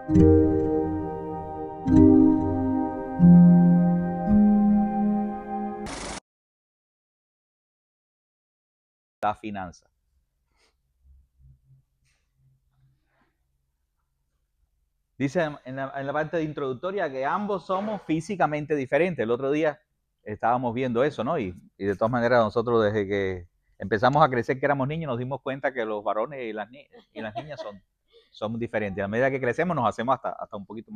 La finanza. Dice en la parte de introductoria que ambos somos físicamente diferentes. El otro día estábamos viendo eso, ¿no? Y de todas maneras nosotros desde que empezamos a crecer que éramos niños nos dimos cuenta que los varones y las niñas son diferentes. A medida que crecemos nos hacemos hasta un poquito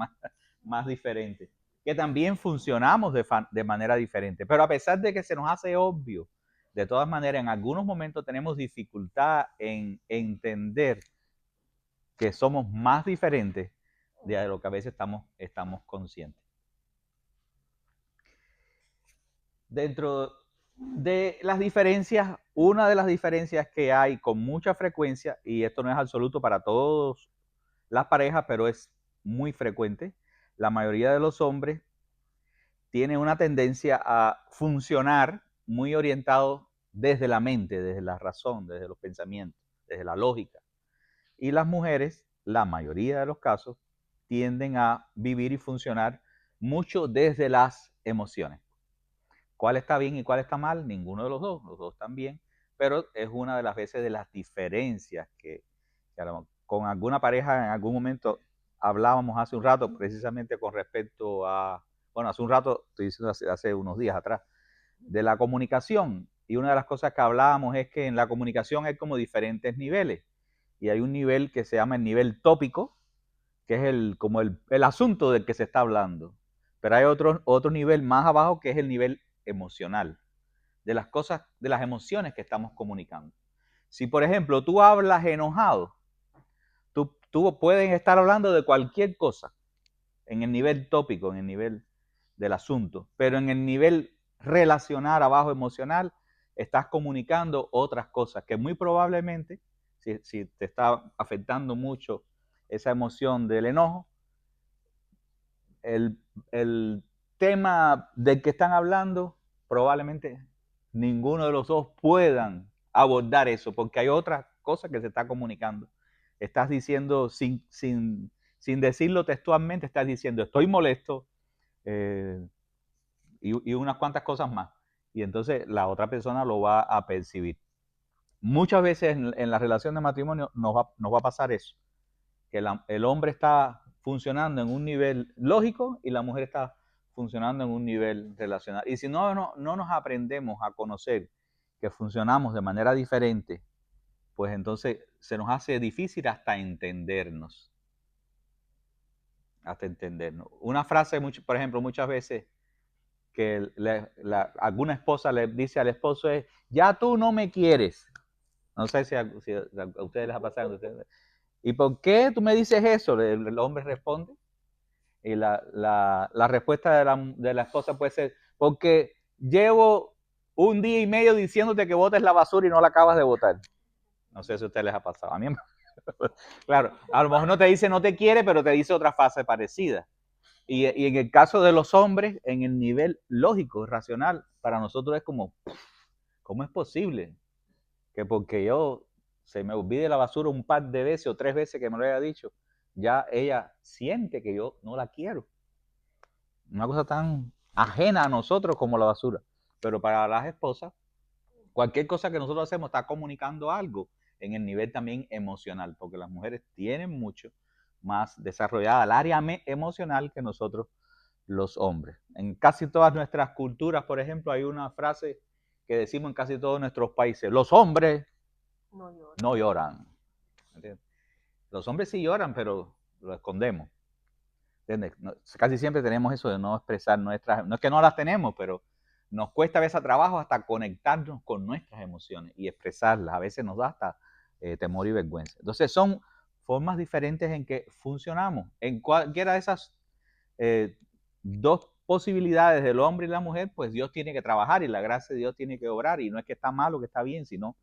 más diferentes. Que también funcionamos de manera diferente. Pero a pesar de que se nos hace obvio, de todas maneras en algunos momentos tenemos dificultad en entender que somos más diferentes de lo que a veces estamos conscientes. Dentro de las diferencias, una de las diferencias que hay con mucha frecuencia, y esto no es absoluto para todas las parejas, pero es muy frecuente, la mayoría de los hombres tienen una tendencia a funcionar muy orientado desde la mente, desde la razón, desde los pensamientos, desde la lógica. Y las mujeres, la mayoría de los casos, tienden a vivir y funcionar mucho desde las emociones. ¿Cuál está bien y cuál está mal? Ninguno de los dos están bien, pero es una de las veces de las diferencias que con alguna pareja en algún momento hablábamos hace un rato, precisamente con respecto a, bueno, hace un rato, estoy diciendo hace unos días atrás, de la comunicación. Y una de las cosas que hablábamos es que en la comunicación hay como diferentes niveles. Y hay un nivel que se llama el nivel tópico, que es como el asunto del que se está hablando. Pero hay otro nivel más abajo que es el nivel emocional, de las cosas, de las emociones que estamos comunicando. Si, por ejemplo, tú hablas enojado, tú puedes estar hablando de cualquier cosa en el nivel tópico, en el nivel del asunto, pero en el nivel relacional abajo emocional, estás comunicando otras cosas que muy probablemente, si te está afectando mucho esa emoción del enojo, el tema del que están hablando, probablemente ninguno de los dos puedan abordar eso, porque hay otras cosas que se está comunicando. Estás diciendo, sin decirlo textualmente, estás diciendo, estoy molesto, y unas cuantas cosas más. Y entonces la otra persona lo va a percibir. Muchas veces en la relación de matrimonio nos va a pasar eso, que el hombre está funcionando en un nivel lógico y la mujer está funcionando en un nivel relacional. Y si no nos aprendemos a conocer que funcionamos de manera diferente, pues entonces se nos hace difícil hasta entendernos. Una frase, por ejemplo, muchas veces que alguna esposa le dice al esposo es, ya tú no me quieres. No sé si a ustedes les ha pasado. ¿Y por qué tú me dices eso? El hombre responde. Y la respuesta de la esposa puede ser, porque llevo un día y medio diciéndote que botes la basura y no la acabas de botar. No sé si a ustedes les ha pasado. A mí, claro, a lo mejor no te dice no te quiere, pero te dice otra frase parecida. Y en el caso de los hombres, en el nivel lógico, racional, para nosotros es como, ¿cómo es posible que porque yo se me olvide la basura un par de veces o 3 veces que me lo haya dicho, ya ella siente que yo no la quiero? Una cosa tan ajena a nosotros como la basura. Pero para las esposas, cualquier cosa que nosotros hacemos está comunicando algo en el nivel también emocional, porque las mujeres tienen mucho más desarrollada el área emocional que nosotros los hombres. En casi todas nuestras culturas, por ejemplo, hay una frase que decimos en casi todos nuestros países: los hombres no lloran. ¿Entiendes? Los hombres sí lloran, pero lo escondemos. ¿Entiendes? Casi siempre tenemos eso de no expresar nuestras, no es que no las tenemos, pero nos cuesta a veces trabajo hasta conectarnos con nuestras emociones y expresarlas. A veces nos da hasta temor y vergüenza. Entonces son formas diferentes en que funcionamos. En cualquiera de esas dos posibilidades del hombre y la mujer, pues Dios tiene que trabajar y la gracia de Dios tiene que obrar. Y no es que está mal o que está bien, sino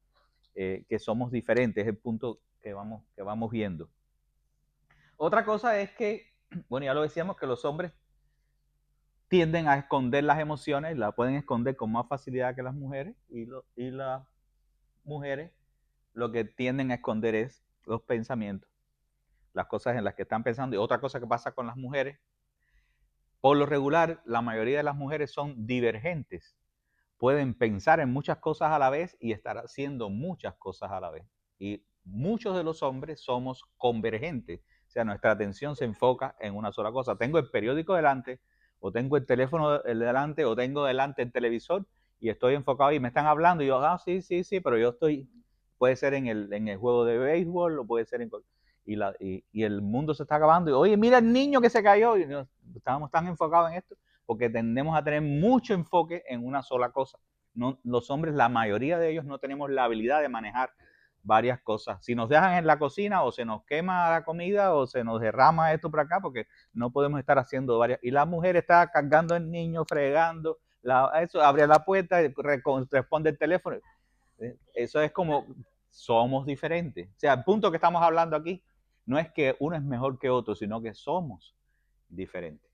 que somos diferentes. Es el punto que vamos viendo. Otra cosa es que, bueno, ya lo decíamos, que los hombres tienden a esconder las emociones, las pueden esconder con más facilidad que las mujeres, y las mujeres lo que tienden a esconder es los pensamientos. las cosas en las que están pensando. Y otra cosa que pasa con las mujeres, por lo regular, la mayoría de las mujeres son divergentes. Pueden pensar en muchas cosas a la vez y estar haciendo muchas cosas a la vez. Y muchos de los hombres somos convergentes. O sea, nuestra atención se enfoca en una sola cosa. Tengo el periódico delante, o tengo el teléfono delante, o tengo delante el televisor y estoy enfocado y me están hablando y yo, sí, pero yo estoy, puede ser en el juego de béisbol o puede ser en... Y el mundo se está acabando y, oye, mira el niño que se cayó y estábamos tan enfocados en esto porque tendemos a tener mucho enfoque en una sola cosa. No, los hombres, la mayoría de ellos no tenemos la habilidad de manejar varias cosas. Si nos dejan en la cocina o se nos quema la comida o se nos derrama esto por acá porque no podemos estar haciendo varias. Y la mujer está cargando el niño, fregando, eso, abre la puerta, responde el teléfono. Eso es como somos diferentes. O sea, el punto que estamos hablando aquí no es que uno es mejor que otro, sino que somos diferentes,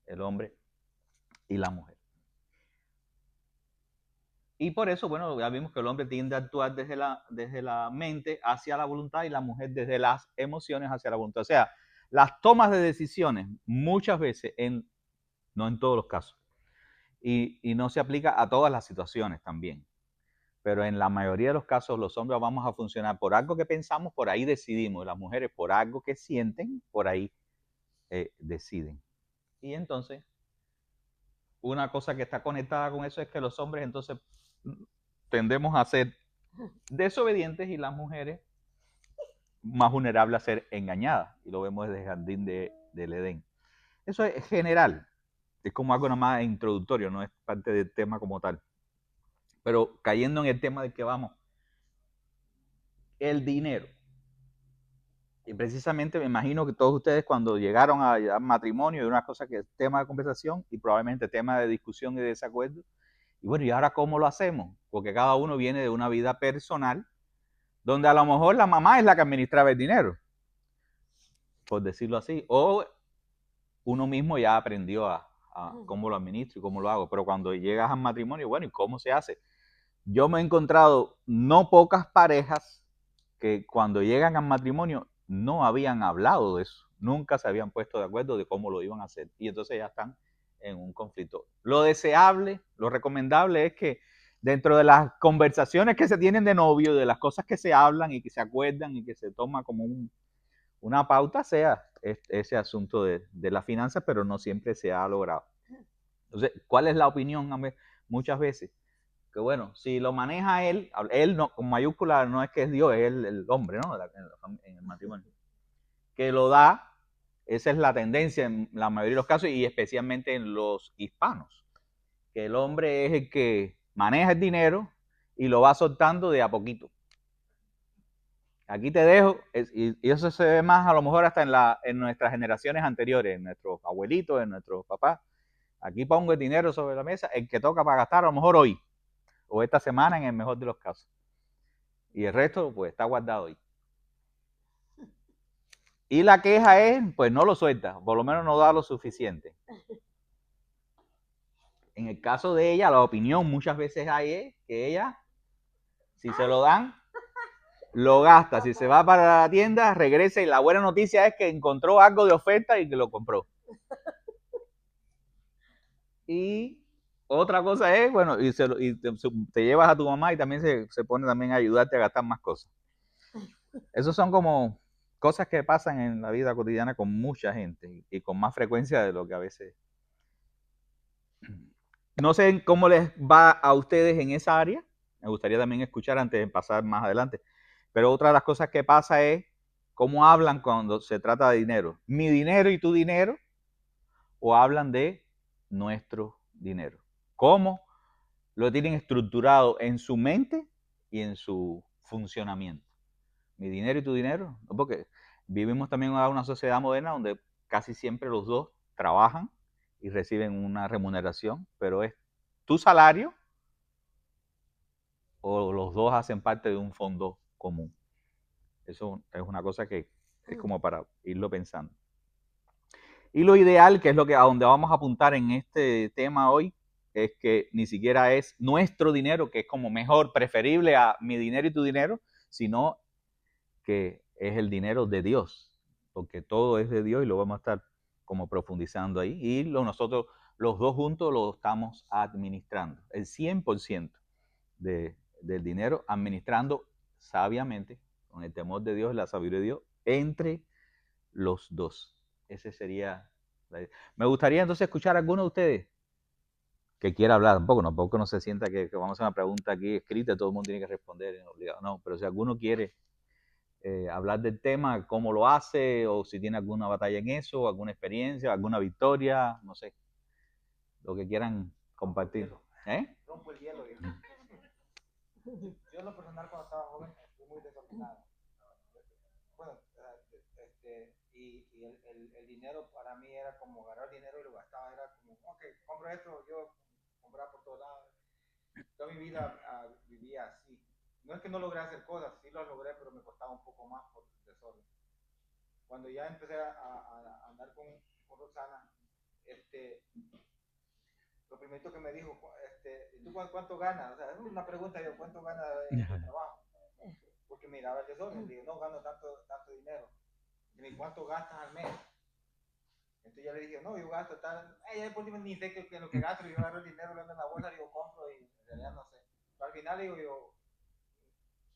el hombre y la mujer. Y por eso, bueno, ya vimos que el hombre tiende a actuar desde la mente hacia la voluntad y la mujer desde las emociones hacia la voluntad. O sea, las tomas de decisiones muchas veces, no en todos los casos, y no se aplica a todas las situaciones también, pero en la mayoría de los casos los hombres vamos a funcionar por algo que pensamos, por ahí decidimos, y las mujeres por algo que sienten, por ahí deciden. Y entonces, una cosa que está conectada con eso es que los hombres entonces tendemos a ser desobedientes y las mujeres más vulnerables a ser engañadas. Y lo vemos desde el jardín del Edén. Eso es general, es como algo más introductorio, no es parte del tema como tal. Pero cayendo en el tema del que vamos, el dinero. Y precisamente me imagino que todos ustedes cuando llegaron a matrimonio, y una cosa que es tema de conversación y probablemente tema de discusión y de desacuerdo, y bueno, ¿y ahora cómo lo hacemos? Porque cada uno viene de una vida personal donde a lo mejor la mamá es la que administraba el dinero, por decirlo así, o uno mismo ya aprendió a cómo lo administro y cómo lo hago, pero cuando llegas al matrimonio, bueno, ¿y cómo se hace? Yo me he encontrado no pocas parejas que cuando llegan al matrimonio no habían hablado de eso, nunca se habían puesto de acuerdo de cómo lo iban a hacer y entonces ya están en un conflicto. Lo deseable, lo recomendable es que dentro de las conversaciones que se tienen de novio, de las cosas que se hablan y que se acuerdan y que se toma como una pauta, sea ese asunto de las finanzas, pero no siempre se ha logrado. Entonces, ¿cuál es la opinión muchas veces? Que bueno, si lo maneja él no, con mayúscula no es que es Dios, es el hombre, ¿no? En el matrimonio. Que lo da, esa es la tendencia en la mayoría de los casos y especialmente en los hispanos. Que el hombre es el que maneja el dinero y lo va soltando de a poquito. Aquí te dejo, y eso se ve más a lo mejor hasta en nuestras generaciones anteriores, en nuestros abuelitos, en nuestros papás. Aquí pongo el dinero sobre la mesa, el que toca para gastar a lo mejor hoy, o esta semana en el mejor de los casos. Y el resto, pues, está guardado ahí. Y la queja es, pues, no lo suelta, por lo menos no da lo suficiente. En el caso de ella, la opinión muchas veces hay es que ella, si se lo dan, lo gasta. Si se va para la tienda, regresa y la buena noticia es que encontró algo de oferta y que lo compró. Y otra cosa es, bueno, y te llevas a tu mamá y también se pone también a ayudarte a gastar más cosas. Esos son como cosas que pasan en la vida cotidiana con mucha gente y con más frecuencia de lo que a veces... No sé cómo les va a ustedes en esa área. Me gustaría también escuchar antes de pasar más adelante. Pero otra de las cosas que pasa es cómo hablan cuando se trata de dinero. Mi dinero y tu dinero, o hablan de nuestro dinero. ¿Cómo lo tienen estructurado en su mente y en su funcionamiento? Mi dinero y tu dinero, ¿no? Porque vivimos también en una sociedad moderna donde casi siempre los dos trabajan y reciben una remuneración, pero es tu salario o los dos hacen parte de un fondo común. Eso es una cosa que es como para irlo pensando. Y lo ideal, que es lo que a donde vamos a apuntar en este tema hoy, es que ni siquiera es nuestro dinero, que es como mejor, preferible a mi dinero y tu dinero, sino que es el dinero de Dios. porque todo es de Dios y lo vamos a estar como profundizando ahí. Y nosotros, los dos juntos, lo estamos administrando. El 100% del dinero, administrando sabiamente, con el temor de Dios y la sabiduría de Dios, entre los dos. Ese sería me gustaría entonces escuchar a alguno de ustedes que quiera hablar. Tampoco no se sienta que vamos a hacer una pregunta aquí escrita, todo el mundo tiene que responder, obligado. No, pero si alguno quiere hablar del tema, cómo lo hace, o si tiene alguna batalla en eso, alguna experiencia, alguna victoria, no sé, lo que quieran compartir. Rompo el hielo. Yo en lo personal cuando estaba joven fui muy desordenado. Bueno, y el dinero para mí era como agarrar dinero y lo gastaba, era como, ok, compro esto, yo compraba por todos lados. Toda mi vida vivía así. No es que no logré hacer cosas, sí lo logré, pero me costaba un poco más por desorden. Cuando ya empecé a andar con Roxana, lo primero que me dijo, ¿tú cuánto ganas? O sea, es una pregunta yo, ¿cuánto ganas en tu trabajo? Porque miraba el desorden, le dije, no gano tanto dinero. Y me dijo, ¿cuánto gastas al mes? Entonces ya le dije, no, yo gasto tal, ya después ni sé que lo que gasto, yo agarro el dinero, lo ando en la bolsa, digo, compro y en realidad no sé. Pero al final digo yo,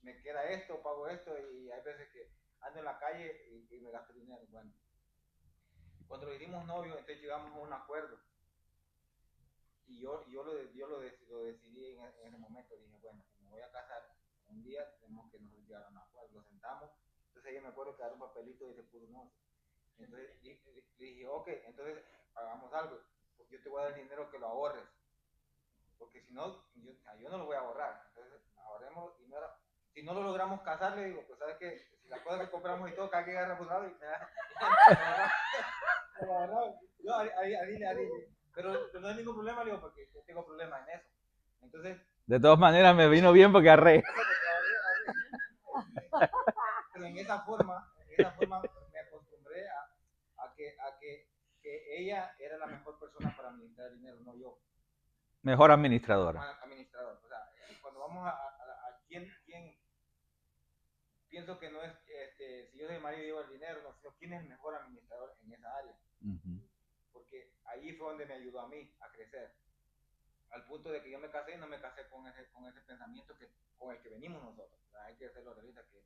me queda esto, pago esto y hay veces que ando en la calle y me gasto dinero. Bueno, cuando lo hicimos novios, entonces llegamos a un acuerdo y yo lo decidí en ese momento. Dije, bueno, si me voy a casar un día, tenemos que nos llegar a un acuerdo. Lo sentamos, entonces ella me acuerdo que era un papelito y se puso no. Entonces le dije, ok, entonces hagamos algo. Yo te voy a dar el dinero que lo ahorres. Porque si no, yo no lo voy a ahorrar. Entonces ahorremos y no era, si no lo logramos casar, le digo, pues sabes que si las cosas que compramos y todo, cada quien agarra por un lado y me da. Yo ahí, pero no hay ningún problema, le digo, porque yo tengo problemas en eso. Entonces. De todas maneras, me vino bien porque arré. Pero en esa forma me acostumbré que ella era la mejor persona para administrar el dinero, no yo. Mejor administradora. Administrador. O sea, cuando vamos a quién pienso que no es si yo soy el marido y llevo el dinero, no, sino quién es el mejor administrador en esa área. Porque ahí fue donde me ayudó a mí a crecer. Al punto de que yo me casé y no me casé con ese pensamiento con el que venimos nosotros. O sea, hay que hacerlo realista, que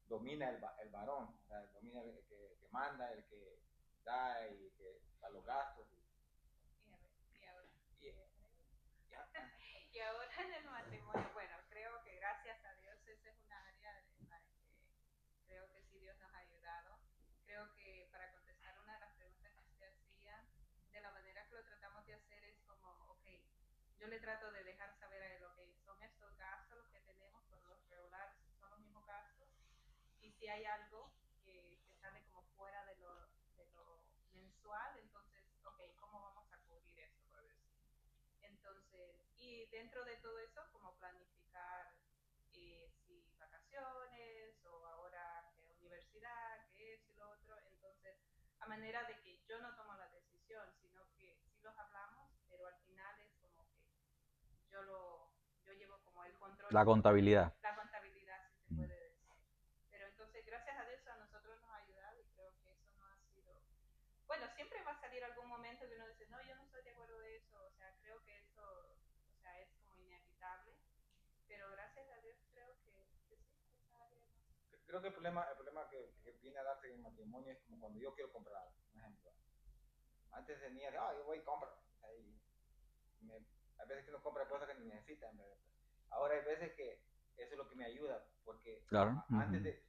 domina el varón, o sea, domina el que manda, el que da y que da los gastos. Y ahora en el matrimonio, bueno, creo que gracias a Dios esa es una área en la que creo que sí Dios nos ha ayudado. Creo que para contestar una de las preguntas que usted hacía, de la manera que lo tratamos de hacer es como, ok, yo le trato de dejar saber a él, ok, son estos gastos los que tenemos, por lo regular son los mismos gastos, y si hay algo que sale como fuera de lo mensual, entonces, ok, ¿cómo vamos a cubrir esto? Entonces, y dentro de todo eso, como planificar si vacaciones o ahora universidad, que es y lo otro. Entonces, a manera de que yo no tomo la decisión, sino que sí los hablamos, pero al final es como que yo llevo como el control. La contabilidad. La contabilidad, si se puede decir. Pero entonces, gracias a Dios, a nosotros nos ha ayudado y creo que eso no ha sido. Bueno, siempre va a salir algún momento que uno dice, no, yo no estoy de acuerdo de eso, o sea, creo que eso, o sea, es como inevitable, pero gracias a Dios creo que sí, esa área no. Creo que el problema que viene a darse en el matrimonio es como cuando yo quiero comprar algo, por ejemplo. Antes tenía, yo voy y compro. Hay veces que uno compra cosas que ni necesita, en verdad. Ahora hay veces que eso es lo que me ayuda, porque claro. Antes de,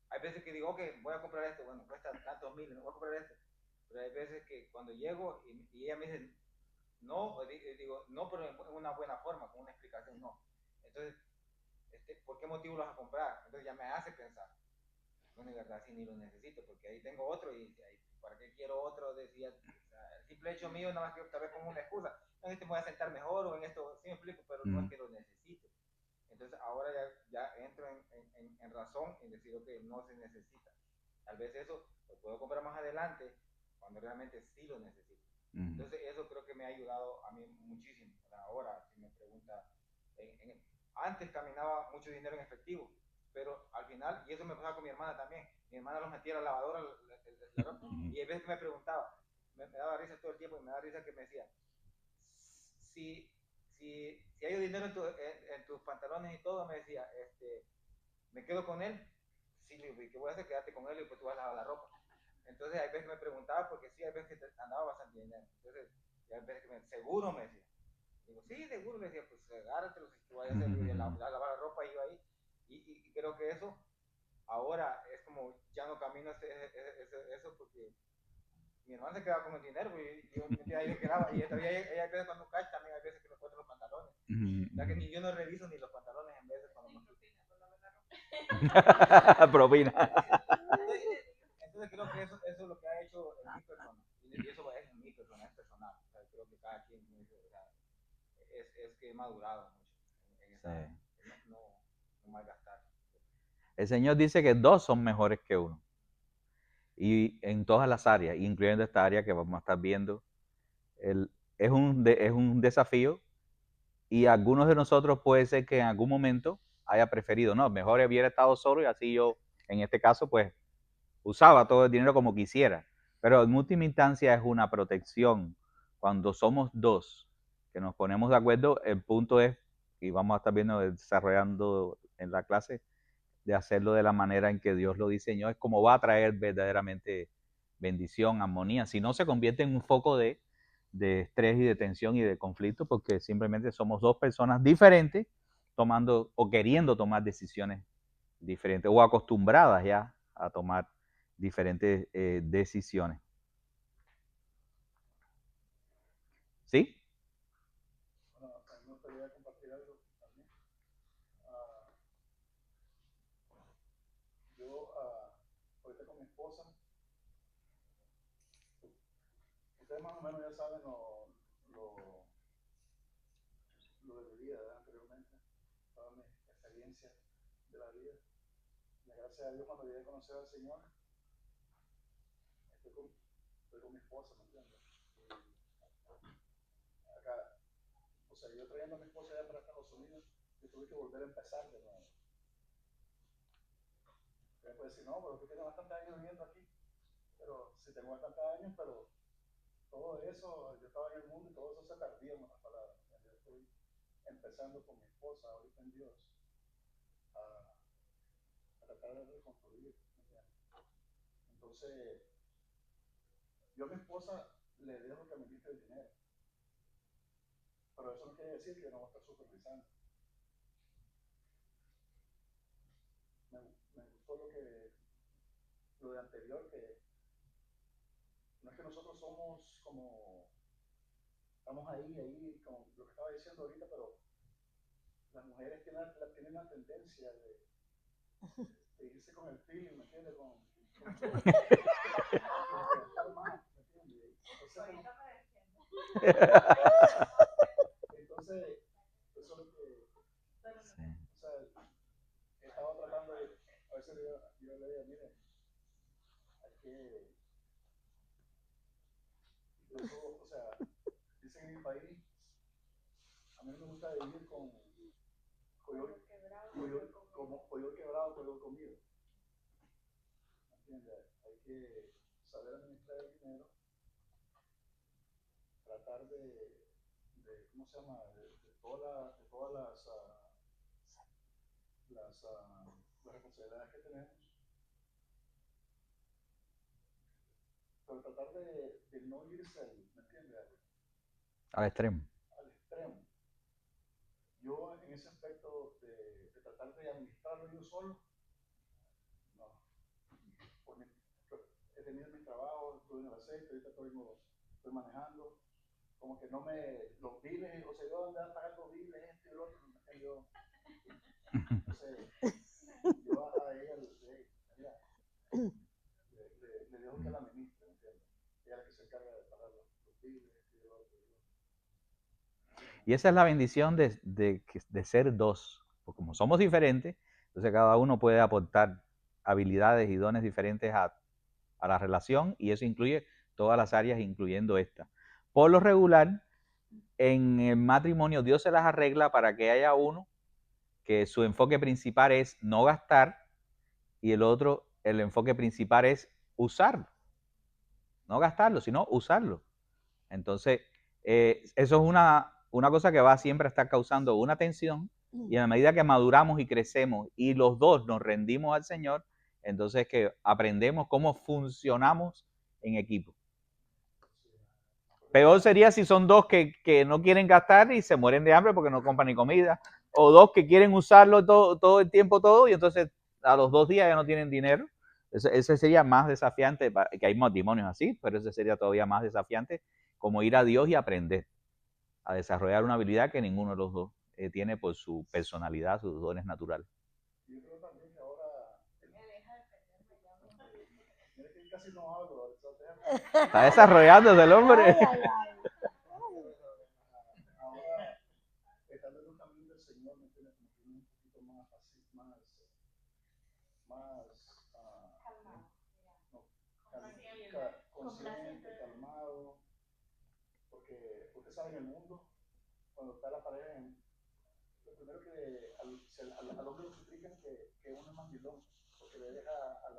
hay veces que digo, ok, voy a comprar esto, bueno, cuesta tantos miles, no voy a comprar esto. Pero hay veces que cuando llego y ella me dice, no, digo, no, pero en una buena forma, con una explicación, no. Entonces, ¿por qué motivo lo vas a comprar? Entonces ya me hace pensar. Bueno, en verdad sí ni lo necesito, porque ahí tengo otro y ¿para qué quiero otro? Decía, o sea, el simple hecho mío, nada más que tal vez como una excusa. En este me voy a sentar mejor o en esto, sí me explico, pero no es que lo necesito. Entonces ahora ya entro en razón en decir, ok, no se necesita. Tal vez eso lo puedo comprar más adelante cuando realmente sí lo necesito. Entonces eso creo que me ha ayudado a mí muchísimo. Ahora, si me pregunta, antes caminaba mucho dinero en efectivo, pero al final, y eso me pasaba con mi hermana también, mi hermana los metía a la lavadora, la ropa. Y a veces me preguntaba, me daba risa todo el tiempo y me daba risa que me decía, si hay dinero en tus pantalones y todo, me decía, me quedo con él, sí, ¿qué voy a hacer? Quedarte con él y pues tú vas a lavar la ropa. Entonces hay veces me preguntaba, porque sí, hay veces que andaba bastante dinero. Entonces, y hay veces que seguro me decía. Digo, sí, seguro, le decía, pues agárratelo si tú vayas a hacer, lavar la ropa, y yo ahí. Y creo que eso, ahora es como, ya no camino eso porque mi hermana se quedaba con el dinero, y yo ahí me quedaba. Y todavía hay veces cuando cae, también hay veces que me encuentro los pantalones. O sea que ni yo no reviso ni los pantalones en veces cuando me propina. Entonces creo que eso es lo que ha hecho en mi persona. Y eso es en mi persona, es personal. O sea, creo que cada quien es que he madurado mucho en esa, no malgastar. El Señor dice que dos son mejores que uno. Y en todas las áreas, incluyendo esta área que vamos a estar viendo, es un desafío, y algunos de nosotros puede ser que en algún momento haya preferido, no, mejor hubiera estado solo y así yo, en este caso, pues usaba todo el dinero como quisiera. Pero en última instancia es una protección. Cuando somos dos, que nos ponemos de acuerdo, el punto es, y vamos a estar viendo, desarrollando en la clase, de hacerlo de la manera en que Dios lo diseñó, es como va a traer verdaderamente bendición, armonía. Si no, se convierte en un foco de estrés y de tensión y de conflicto, porque simplemente somos dos personas diferentes tomando o queriendo tomar decisiones diferentes o acostumbradas ya a tomar diferentes decisiones. ¿Sí? Bueno, a mí me gustaría compartir algo también. Yo, ahorita con mi esposa, ustedes más o menos ya saben lo de mi vida, ¿verdad? Anteriormente, todas mis experiencias de la vida. Y gracias a Dios, cuando llegué a conocer al Señor, estoy con mi esposa, ¿me entiendes? Y acá, o sea, yo trayendo a mi esposa allá para Estados Unidos, yo tuve que volver a empezar de nuevo. Usted puede decir, no, pero tú tienes bastantes años viviendo aquí. Pero sí, tengo bastantes años, pero todo eso, yo estaba en el mundo y todo eso se perdía en otras palabras. O sea, yo estoy empezando con mi esposa ahorita en Dios a tratar de reconstruir. Entonces, yo a mi esposa le dejo que administre el dinero, pero eso no quiere decir que yo no voy a estar supervisando. Me gustó lo de anterior, que no es que nosotros somos como, estamos ahí, como lo que estaba diciendo ahorita, pero las mujeres tienen la tendencia de irse con el feeling, ¿me entiendes? Entonces, eso es lo que, o sea, he estado tratando de, a veces yo le digo, mire, hay que, incluso, o sea, dicen en mi país, a mí no me gusta vivir con coyol quebrado, coyol comido. ¿Entiendes? Hay que saber administrar el dinero, tratar de ¿cómo se llama? De todas las responsabilidades que tenemos, pero tratar de no irse ¿me entiendes? Al extremo. Al extremo. Yo en ese aspecto de tratar de administrarlo yo solo, no. He tenido mis trabajos, estuve en el aceite, ahorita estoy manejando, como que no los biles, o sea, yo andaba a pagar los biles, esto y lo otro, entonces, yo a ella le dejo que la administre, ¿me entiendes? Ella es la que se encarga de pagar los biles, esto y lo otro. Y esa es la bendición de ser dos. Porque como somos diferentes, entonces cada uno puede aportar habilidades y dones diferentes a la relación, y eso incluye todas las áreas, incluyendo esta. Por lo regular, en el matrimonio Dios se las arregla para que haya uno que su enfoque principal es no gastar y el otro, el enfoque principal es usarlo. No gastarlo, sino usarlo. Entonces, eso es una cosa que va siempre a estar causando una tensión, y a medida que maduramos y crecemos y los dos nos rendimos al Señor, entonces que aprendemos cómo funcionamos en equipo. Peor sería si son dos que no quieren gastar y se mueren de hambre porque no compran ni comida, o dos que quieren usarlo todo el tiempo todo y entonces a los 2 días ya no tienen dinero. Ese sería más desafiante, que hay matrimonios así, pero ese sería todavía más desafiante, como ir a Dios y aprender a desarrollar una habilidad que ninguno de los dos tiene por su personalidad, sus dones naturales. Yo creo también que ahora, mira que casi no hablo, Está desarrollándose el hombre. Ay, ay, ay. ahora estando en un camino del Señor, me tiene como que un poquito más así, consciente, calmado, porque usted sabe, en el mundo, cuando está la pareja, lo primero que al hombre le explican que uno es mandilón, porque le deja a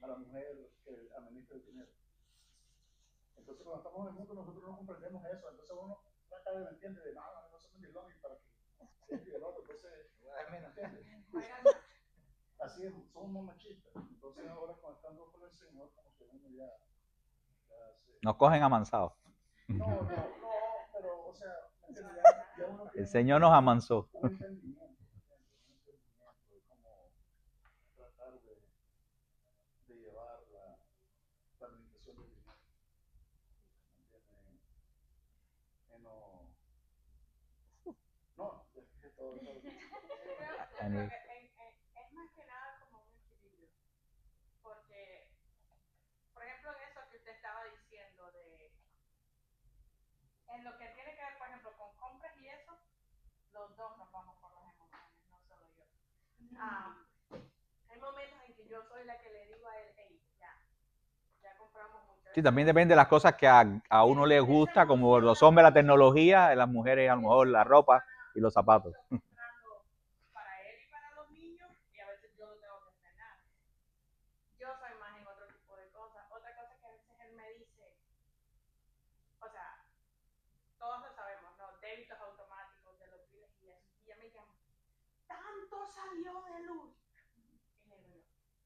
la mujer que administra el dinero. Entonces, cuando estamos en el mundo, nosotros no comprendemos eso, entonces uno trata de entender, de no soy mandilón y para que este y el otro, entonces, así es, somos más machistas. Entonces, ahora cuando estamos con el Señor, como que uno ya Nos cogen amansados. no, pero, o sea, ya uno El Señor nos amansó. un entendimiento de cómo tratar de llevar la administración del dinero. No, es que todo. Creo que es más que nada como un equilibrio, porque, por ejemplo, en eso que usted estaba diciendo, en lo que tiene que ver, por ejemplo, con compras y eso, los dos nos vamos por las emociones, no solo yo. Hay momentos en que yo soy la que le digo a él, hey, ya compramos mucho. Sí, también depende de las cosas que a uno le gusta, como los hombres la tecnología, las mujeres a lo mejor la ropa y los zapatos. Para él y para los niños, y a veces yo lo tengo que entrenar. Yo soy más en otro tipo de cosas. Otra cosa que a veces él me dice, o sea, todos lo sabemos, ¿no? Débitos automáticos de los biles y eso. Y ya me llama, tanto salió de luz. Y le digo,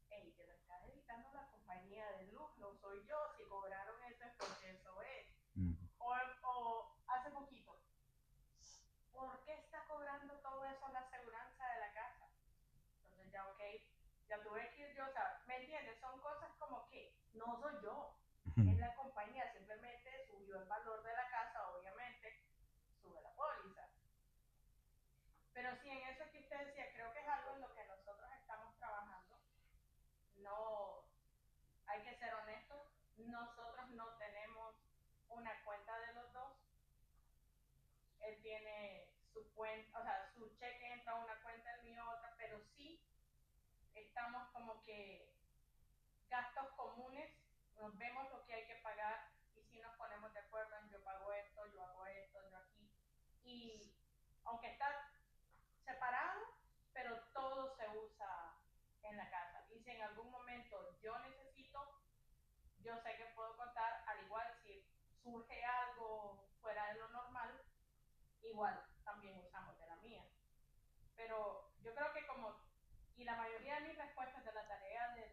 hey, que lo está editando la compañía de luz, no soy yo. Si cobraron eso es porque eso es. O hace poquito, ¿por qué está cobrando todo eso la aseguranza de la casa? Entonces ya, ok, ya tuve que ir yo, o sea, ¿me entiendes? Son cosas como que no soy yo, es la compañía, simplemente subió el valor de la casa, obviamente, sube la póliza. Pero sí, en eso que usted decía, creo que es algo en lo que nosotros estamos trabajando. No, hay que ser honestos, nosotros no tenemos una cuenta de los dos. Él tiene su cuenta, o sea, su cheque entra a una cuenta, el mío otra, pero sí estamos como que gastos comunes, nos vemos lo que hay que pagar y si nos ponemos de acuerdo en yo pago esto, yo hago esto, yo aquí. Y aunque está separado, pero todo se usa en la casa. Y si en algún momento yo necesito, yo sé que puedo contar, al igual si surge algo fuera de lo normal, igual también usamos de la mía. Pero yo creo que y la mayoría de mis respuestas de la tarea de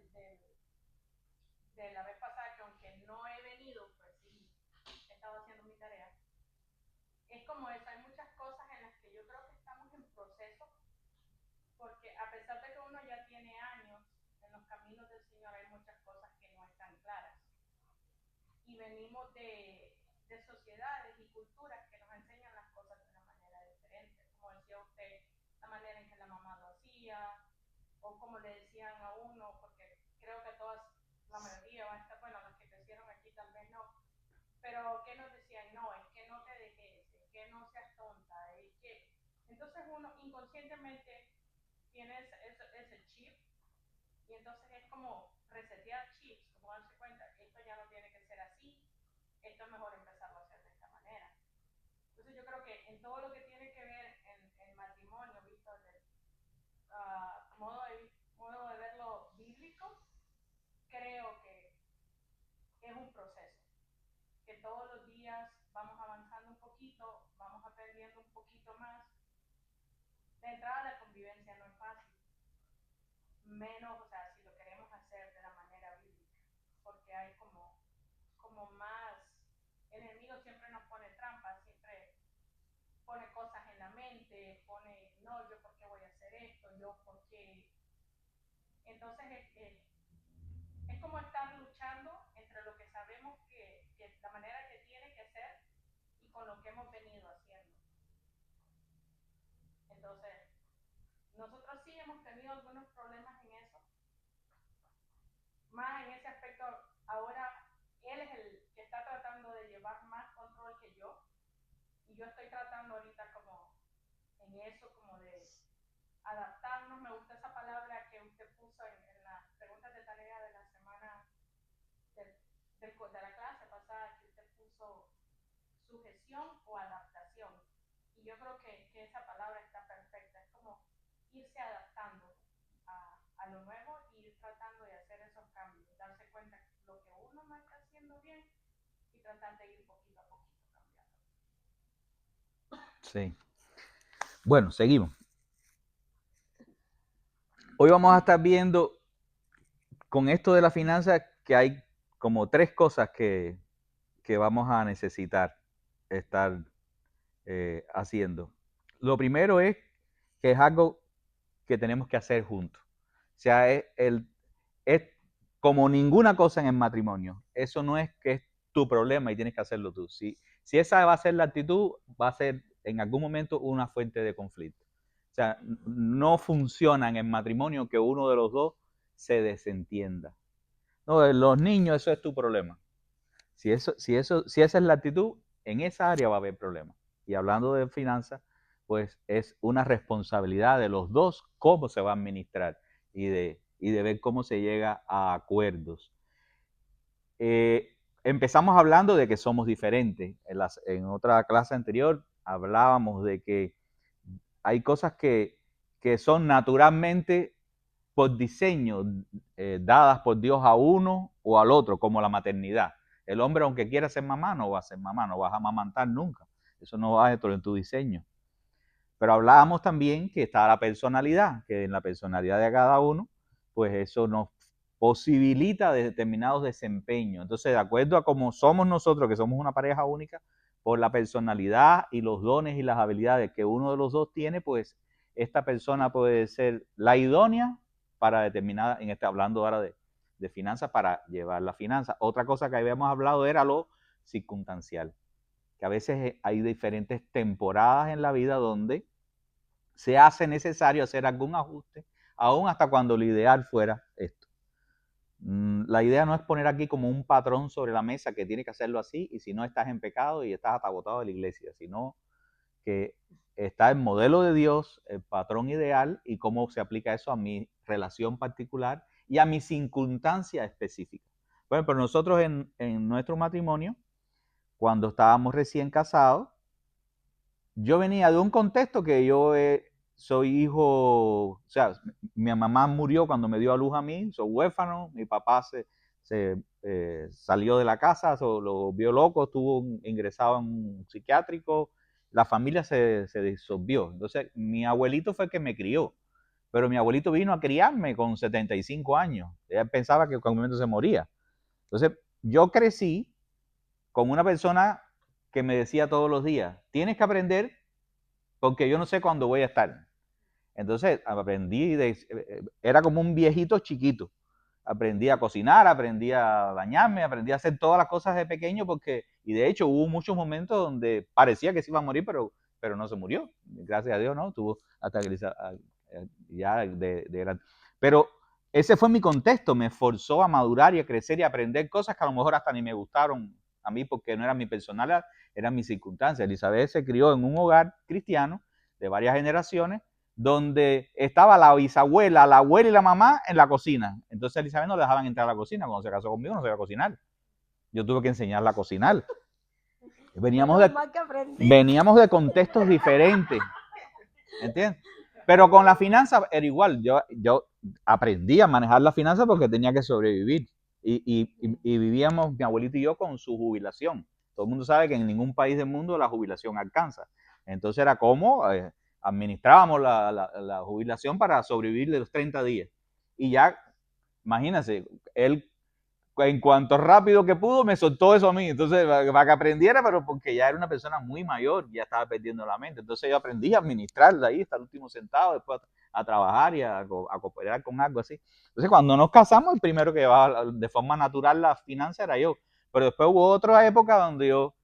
la vez pasada, que aunque no he venido, pues sí, he estado haciendo mi tarea, es como eso, hay muchas cosas en las que yo creo que estamos en proceso, porque a pesar de que uno ya tiene años en los caminos del Señor, hay muchas cosas que no están claras. Y venimos de sociedades y culturas que nos enseñan las cosas de una manera diferente. Como decía usted, la manera en que la mamá lo hacía, o como le decían a uno, porque creo que la mayoría, bueno, los que crecieron aquí tal vez no, pero que nos decían, no, es que no te dejes, es que no seas tonta, es que... Entonces uno inconscientemente tiene ese chip, y entonces es como resetear chips, como darse cuenta, esto ya no tiene que ser así, esto es mejor empezarlo a hacer de esta manera. Entonces yo creo que en todo lo que tiene que ver en matrimonio, visto desde modo de verlo bíblico, creo que poquito más. De entrada la convivencia no es fácil, menos, o sea, si lo queremos hacer de la manera bíblica, porque hay como más, el enemigo siempre nos pone trampas, siempre pone cosas en la mente, pone, no, yo por qué voy a hacer esto, yo por qué. Entonces es como estar luchando entre lo que sabemos que la manera que tiene que ser y con lo que hemos venido haciendo. Entonces, nosotros sí hemos tenido algunos problemas en eso, más en ese aspecto. Ahora él es el que está tratando de llevar más control que yo, y yo estoy tratando ahorita como en eso, como de adaptarnos. Me gusta esa palabra que usted puso en las preguntas de tarea de la semana de la clase pasada, que usted puso sujeción o adaptación, y yo creo que esa palabra está perfecta. Es como irse adaptando a lo nuevo y ir tratando de hacer esos cambios, darse cuenta de lo que uno no está haciendo bien y tratar de ir poquito a poquito cambiando. Sí. Bueno, seguimos. Hoy vamos a estar viendo con esto de la finanza que hay como 3 cosas que vamos a necesitar estar haciendo. Lo primero es que es algo que tenemos que hacer juntos. O sea, es como ninguna cosa en el matrimonio. Eso no es que es tu problema y tienes que hacerlo tú. Si esa va a ser la actitud, va a ser en algún momento una fuente de conflicto. O sea, no funciona en el matrimonio que uno de los dos se desentienda. No, los niños, eso es tu problema. Si esa es la actitud, en esa área va a haber problemas. Y hablando de finanzas, pues es una responsabilidad de los dos cómo se va a administrar y de ver cómo se llega a acuerdos. Empezamos hablando de que somos diferentes. En otra clase anterior hablábamos de que hay cosas que son naturalmente por diseño dadas por Dios a uno o al otro, como la maternidad. El hombre, aunque quiera ser mamá, no va a ser mamá, no vas a amamantar nunca. Eso no va dentro de tu diseño. Pero hablábamos también que está la personalidad, que en la personalidad de cada uno, pues eso nos posibilita determinados desempeños. Entonces, de acuerdo a cómo somos nosotros, que somos una pareja única, por la personalidad y los dones y las habilidades que uno de los dos tiene, pues esta persona puede ser la idónea para determinada, hablando ahora de finanzas, para llevar la finanza. Otra cosa que habíamos hablado era lo circunstancial, que a veces hay diferentes temporadas en la vida donde se hace necesario hacer algún ajuste, aún hasta cuando lo ideal fuera esto. La idea no es poner aquí como un patrón sobre la mesa que tiene que hacerlo así, y si no estás en pecado y estás atabotado de la iglesia, sino que está el modelo de Dios, el patrón ideal, y cómo se aplica eso a mi relación particular y a mi circunstancia específica. Bueno, pero nosotros en nuestro matrimonio, cuando estábamos recién casados, yo venía de un contexto que yo soy hijo, o sea, mi mamá murió cuando me dio a luz a mí, soy huérfano, mi papá se salió de la casa, lo vio loco, estuvo ingresado en un psiquiátrico, la familia se disolvió. Entonces, mi abuelito fue el que me crió, pero mi abuelito vino a criarme con 75 años. Ella pensaba que en algún momento se moría. Entonces, yo crecí con una persona que me decía todos los días, tienes que aprender porque yo no sé cuándo voy a estar. Entonces, era como un viejito chiquito. Aprendí a cocinar, aprendí a bañarme, aprendí a hacer todas las cosas de pequeño y de hecho hubo muchos momentos donde parecía que se iba a morir, pero no se murió. Gracias a Dios, ¿no? Tuvo hasta que ya de grande. Pero ese fue mi contexto, me forzó a madurar y a crecer y a aprender cosas que a lo mejor hasta ni me gustaron a mí porque no era mi personalidad, eran mis circunstancias. Elizabeth se crió en un hogar cristiano de varias generaciones donde estaba la bisabuela, la abuela y la mamá en la cocina. Entonces Elizabeth no le dejaban entrar a la cocina. Cuando se casó conmigo no sabía cocinar. Yo tuve que enseñarla a cocinar. Veníamos de contextos diferentes. ¿Entiendes? Pero con la finanza era igual. Yo aprendí a manejar la finanza porque tenía que sobrevivir. Y vivíamos, mi abuelito y yo, con su jubilación. Todo el mundo sabe que en ningún país del mundo la jubilación alcanza. Entonces era como administrábamos la jubilación para sobrevivir de los 30 días. Y ya, imagínense, él en cuanto rápido que pudo me soltó eso a mí. Entonces, para que aprendiera, pero porque ya era una persona muy mayor, ya estaba perdiendo la mente. Entonces yo aprendí a administrar de ahí hasta el último centavo, después a trabajar y a cooperar con algo así. Entonces cuando nos casamos, el primero que llevaba de forma natural la finanza era yo. Pero después hubo otra época donde yo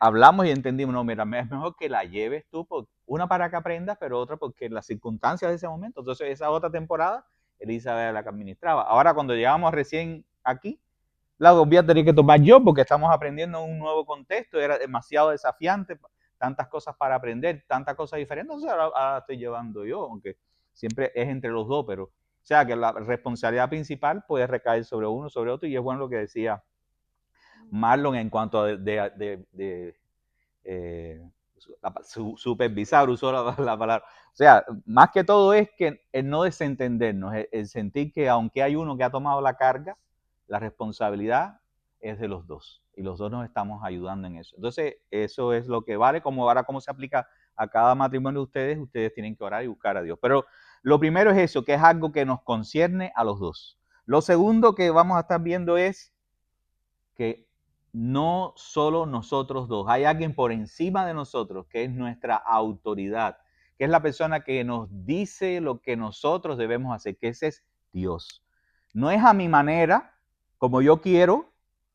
hablamos y entendimos, no, mira, es mejor que la lleves tú, una para que aprendas, pero otra porque las circunstancias de ese momento. Entonces esa otra temporada, Elizabeth era la que administraba. Ahora cuando llegamos recién aquí, la voy a tener que tomar yo porque estamos aprendiendo un nuevo contexto, era demasiado desafiante, tantas cosas para aprender, tantas cosas diferentes, entonces ahora estoy llevando yo, aunque siempre es entre los dos, pero o sea que la responsabilidad principal puede recaer sobre uno, sobre otro, y es bueno lo que decía Marlon en cuanto a supervisar, usó la palabra. O sea, más que todo es que el no desentendernos, el sentir que aunque hay uno que ha tomado la carga, la responsabilidad es de los dos y los dos nos estamos ayudando en eso. Entonces, eso es lo que vale. Como ahora, cómo se aplica a cada matrimonio de ustedes tienen que orar y buscar a Dios. Pero lo primero es eso, que es algo que nos concierne a los dos. Lo segundo que vamos a estar viendo es que no solo nosotros dos, hay alguien por encima de nosotros que es nuestra autoridad, que es la persona que nos dice lo que nosotros debemos hacer, que ese es Dios. No es a mi manera, como yo quiero,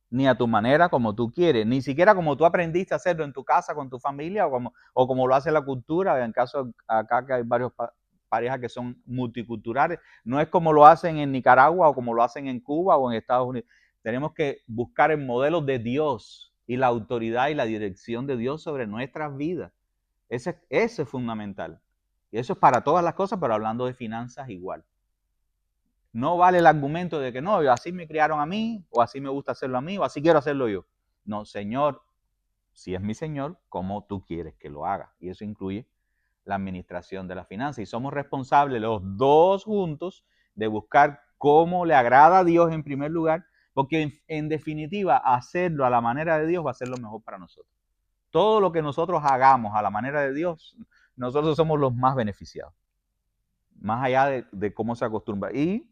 ni a tu manera, como tú quieres, ni siquiera como tú aprendiste a hacerlo en tu casa, con tu familia, o como lo hace la cultura, en caso acá que hay varios parejas que son multiculturales, no es como lo hacen en Nicaragua o como lo hacen en Cuba o en Estados Unidos. Tenemos que buscar el modelo de Dios y la autoridad y la dirección de Dios sobre nuestras vidas. Ese es fundamental. Y eso es para todas las cosas, pero hablando de finanzas igual. No vale el argumento de que no, así me criaron a mí, o así me gusta hacerlo a mí, o así quiero hacerlo yo. No, Señor, si es mi Señor, ¿cómo tú quieres que lo haga? Y eso incluye la administración de la finanza. Y somos responsables los dos juntos de buscar cómo le agrada a Dios en primer lugar, porque en definitiva hacerlo a la manera de Dios va a ser lo mejor para nosotros. Todo lo que nosotros hagamos a la manera de Dios, nosotros somos los más beneficiados, más allá de cómo se acostumbra. Y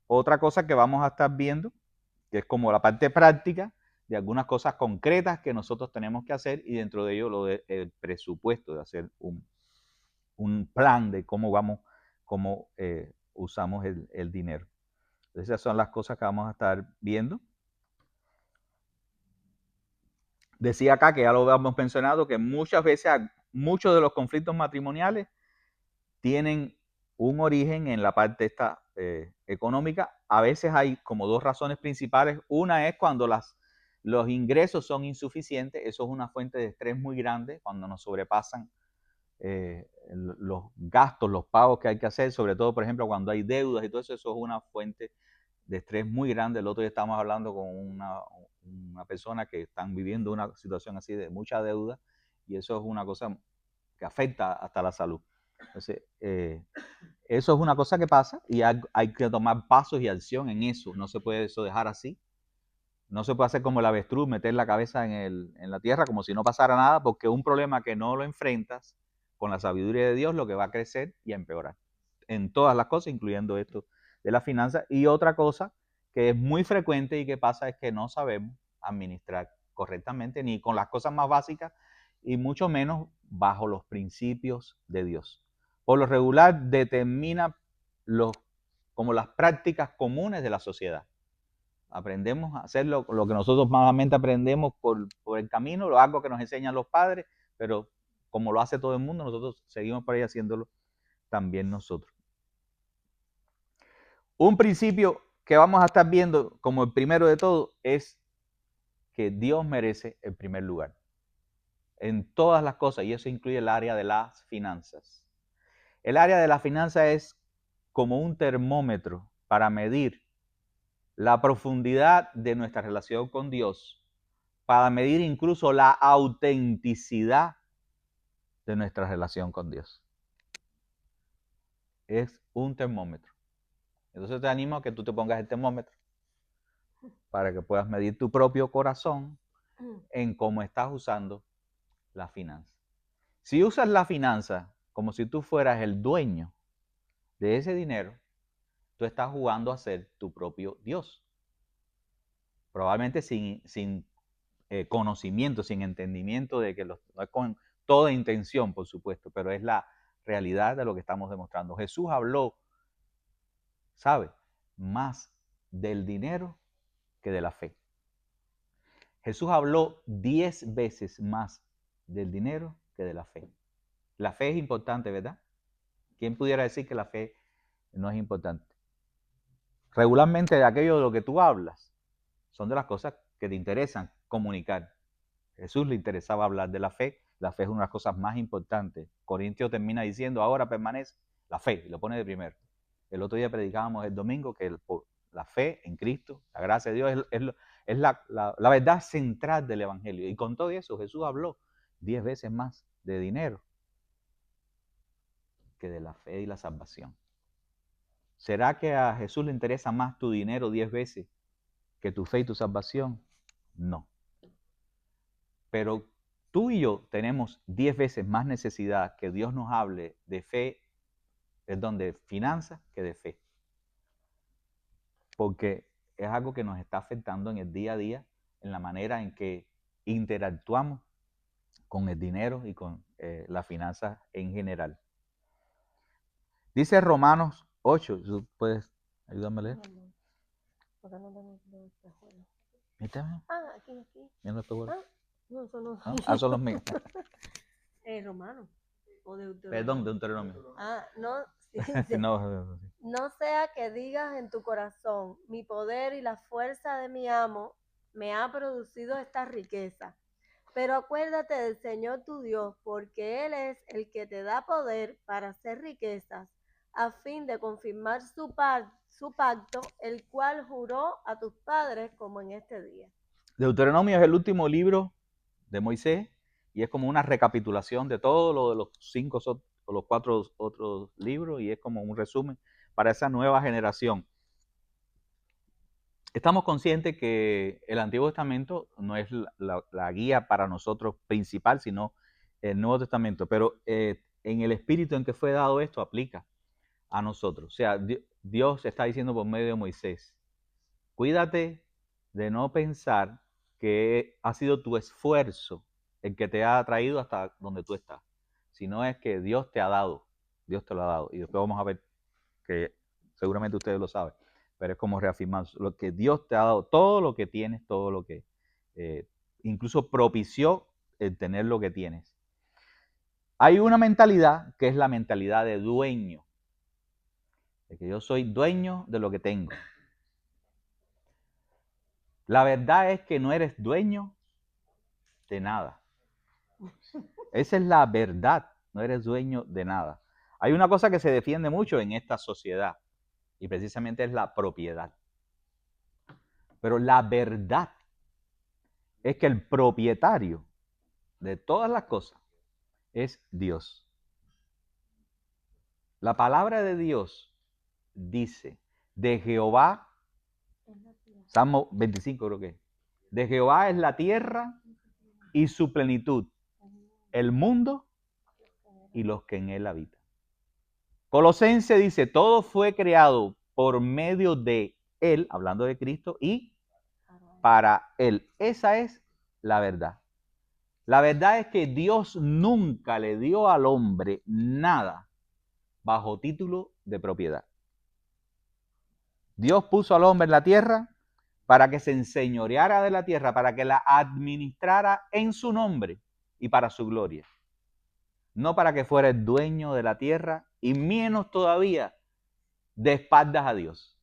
otra cosa que vamos a estar viendo, que es como la parte práctica de algunas cosas concretas que nosotros tenemos que hacer, y dentro de ello el presupuesto de hacer un plan de cómo usamos el dinero. Esas son las cosas que vamos a estar viendo. Decía acá, que ya lo habíamos mencionado, que muchas veces muchos de los conflictos matrimoniales tienen un origen en la parte esta económica. A veces hay como dos razones principales. Una es cuando los ingresos son insuficientes. Eso es una fuente de estrés muy grande cuando nos sobrepasan los gastos, los pagos que hay que hacer, sobre todo, por ejemplo, cuando hay deudas y todo eso, eso es una fuente de estrés muy grande. El otro día estábamos hablando con una persona que están viviendo una situación así de mucha deuda, y eso es una cosa que afecta hasta la salud. Entonces, eso es una cosa que pasa y hay que tomar pasos y acción en eso. No se puede eso dejar así. No se puede hacer como el avestruz, meter la cabeza en la tierra como si no pasara nada, porque un problema que no lo enfrentas con la sabiduría de Dios, lo que va a crecer y a empeorar en todas las cosas, incluyendo esto de la finanza. Y otra cosa que es muy frecuente y que pasa es que no sabemos administrar correctamente, ni con las cosas más básicas, y mucho menos bajo los principios de Dios. Por lo regular determina como las prácticas comunes de la sociedad. Aprendemos a hacer lo que nosotros malamente aprendemos por el camino, algo que nos enseñan los padres, pero como lo hace todo el mundo, nosotros seguimos por ahí haciéndolo también nosotros. Un principio que vamos a estar viendo como el primero de todo es que Dios merece el primer lugar en todas las cosas, y eso incluye el área de las finanzas. El área de las finanzas es como un termómetro para medir la profundidad de nuestra relación con Dios, para medir incluso la autenticidad de nuestra relación con Dios. Es un termómetro. Entonces te animo a que tú te pongas el termómetro para que puedas medir tu propio corazón en cómo estás usando la finanza. Si usas la finanza como si tú fueras el dueño de ese dinero, tú estás jugando a ser tu propio Dios. Probablemente sin conocimiento, sin entendimiento de que no es con toda intención, por supuesto, pero es la realidad de lo que estamos demostrando. Jesús habló, ¿sabe?, más del dinero que de la fe. Jesús habló 10 veces más del dinero que de la fe. La fe es importante, ¿verdad? ¿Quién pudiera decir que la fe no es importante? Regularmente de aquello de lo que tú hablas son de las cosas que te interesan comunicar. Jesús le interesaba hablar de la fe. La fe es una de las cosas más importantes. Corintios termina diciendo, ahora permanece la fe, y lo pone de primero. El otro día predicábamos el domingo que la fe en Cristo, la gracia de Dios, es la verdad central del Evangelio. Y con todo eso, Jesús habló 10 veces más de dinero que de la fe y la salvación. ¿Será que a Jesús le interesa más tu dinero 10 veces que tu fe y tu salvación? No. Pero tú y yo tenemos 10 veces más necesidad que Dios nos hable de fe, perdón, de finanzas que de fe. Porque es algo que nos está afectando en el día a día, en la manera en que interactuamos con el dinero y con las finanzas en general. Dice Romanos 8, ¿tú puedes ayudarme a leer? Porque no tengo los espejuelos. Mírame. Aquí. Mira los espejuelos. No, eso no. ¿No? Son los míos. Romano. O Deuteronomio. Perdón, Deuteronomio. No. Sí. No sea que digas en tu corazón, mi poder y la fuerza de mi amo me ha producido esta riqueza. Pero acuérdate del Señor tu Dios, porque Él es el que te da poder para hacer riquezas, a fin de confirmar su pacto, el cual juró a tus padres como en este día. Deuteronomio es el último libro de Moisés y es como una recapitulación de todo lo de los 5 o los 4 otros libros y es como un resumen para esa nueva generación. Estamos conscientes que el Antiguo Testamento no es la guía para nosotros principal, sino el Nuevo Testamento, pero en el espíritu en que fue dado esto aplica a nosotros. O sea, Dios está diciendo por medio de Moisés, cuídate de no pensar que ha sido tu esfuerzo el que te ha traído hasta donde tú estás, sino es que Dios te ha dado, Dios te lo ha dado. Y después vamos a ver que seguramente ustedes lo saben, pero es como reafirmar lo que Dios te ha dado, todo lo que tienes, todo lo que incluso propició el tener lo que tienes. Hay una mentalidad que es la mentalidad de dueño, de que yo soy dueño de lo que tengo. La verdad es que no eres dueño de nada. Esa es la verdad, no eres dueño de nada. Hay una cosa que se defiende mucho en esta sociedad y precisamente es la propiedad. Pero la verdad es que el propietario de todas las cosas es Dios. La palabra de Dios dice, de Jehová, Salmo 25 creo que, de Jehová es la tierra y su plenitud, el mundo y los que en él habitan. Colosenses dice, todo fue creado por medio de él, hablando de Cristo, y para él. Esa es la verdad. La verdad es que Dios nunca le dio al hombre nada bajo título de propiedad. Dios puso al hombre en la tierra para que se enseñoreara de la tierra, para que la administrara en su nombre y para su gloria. No para que fuera el dueño de la tierra y menos todavía de espaldas a Dios.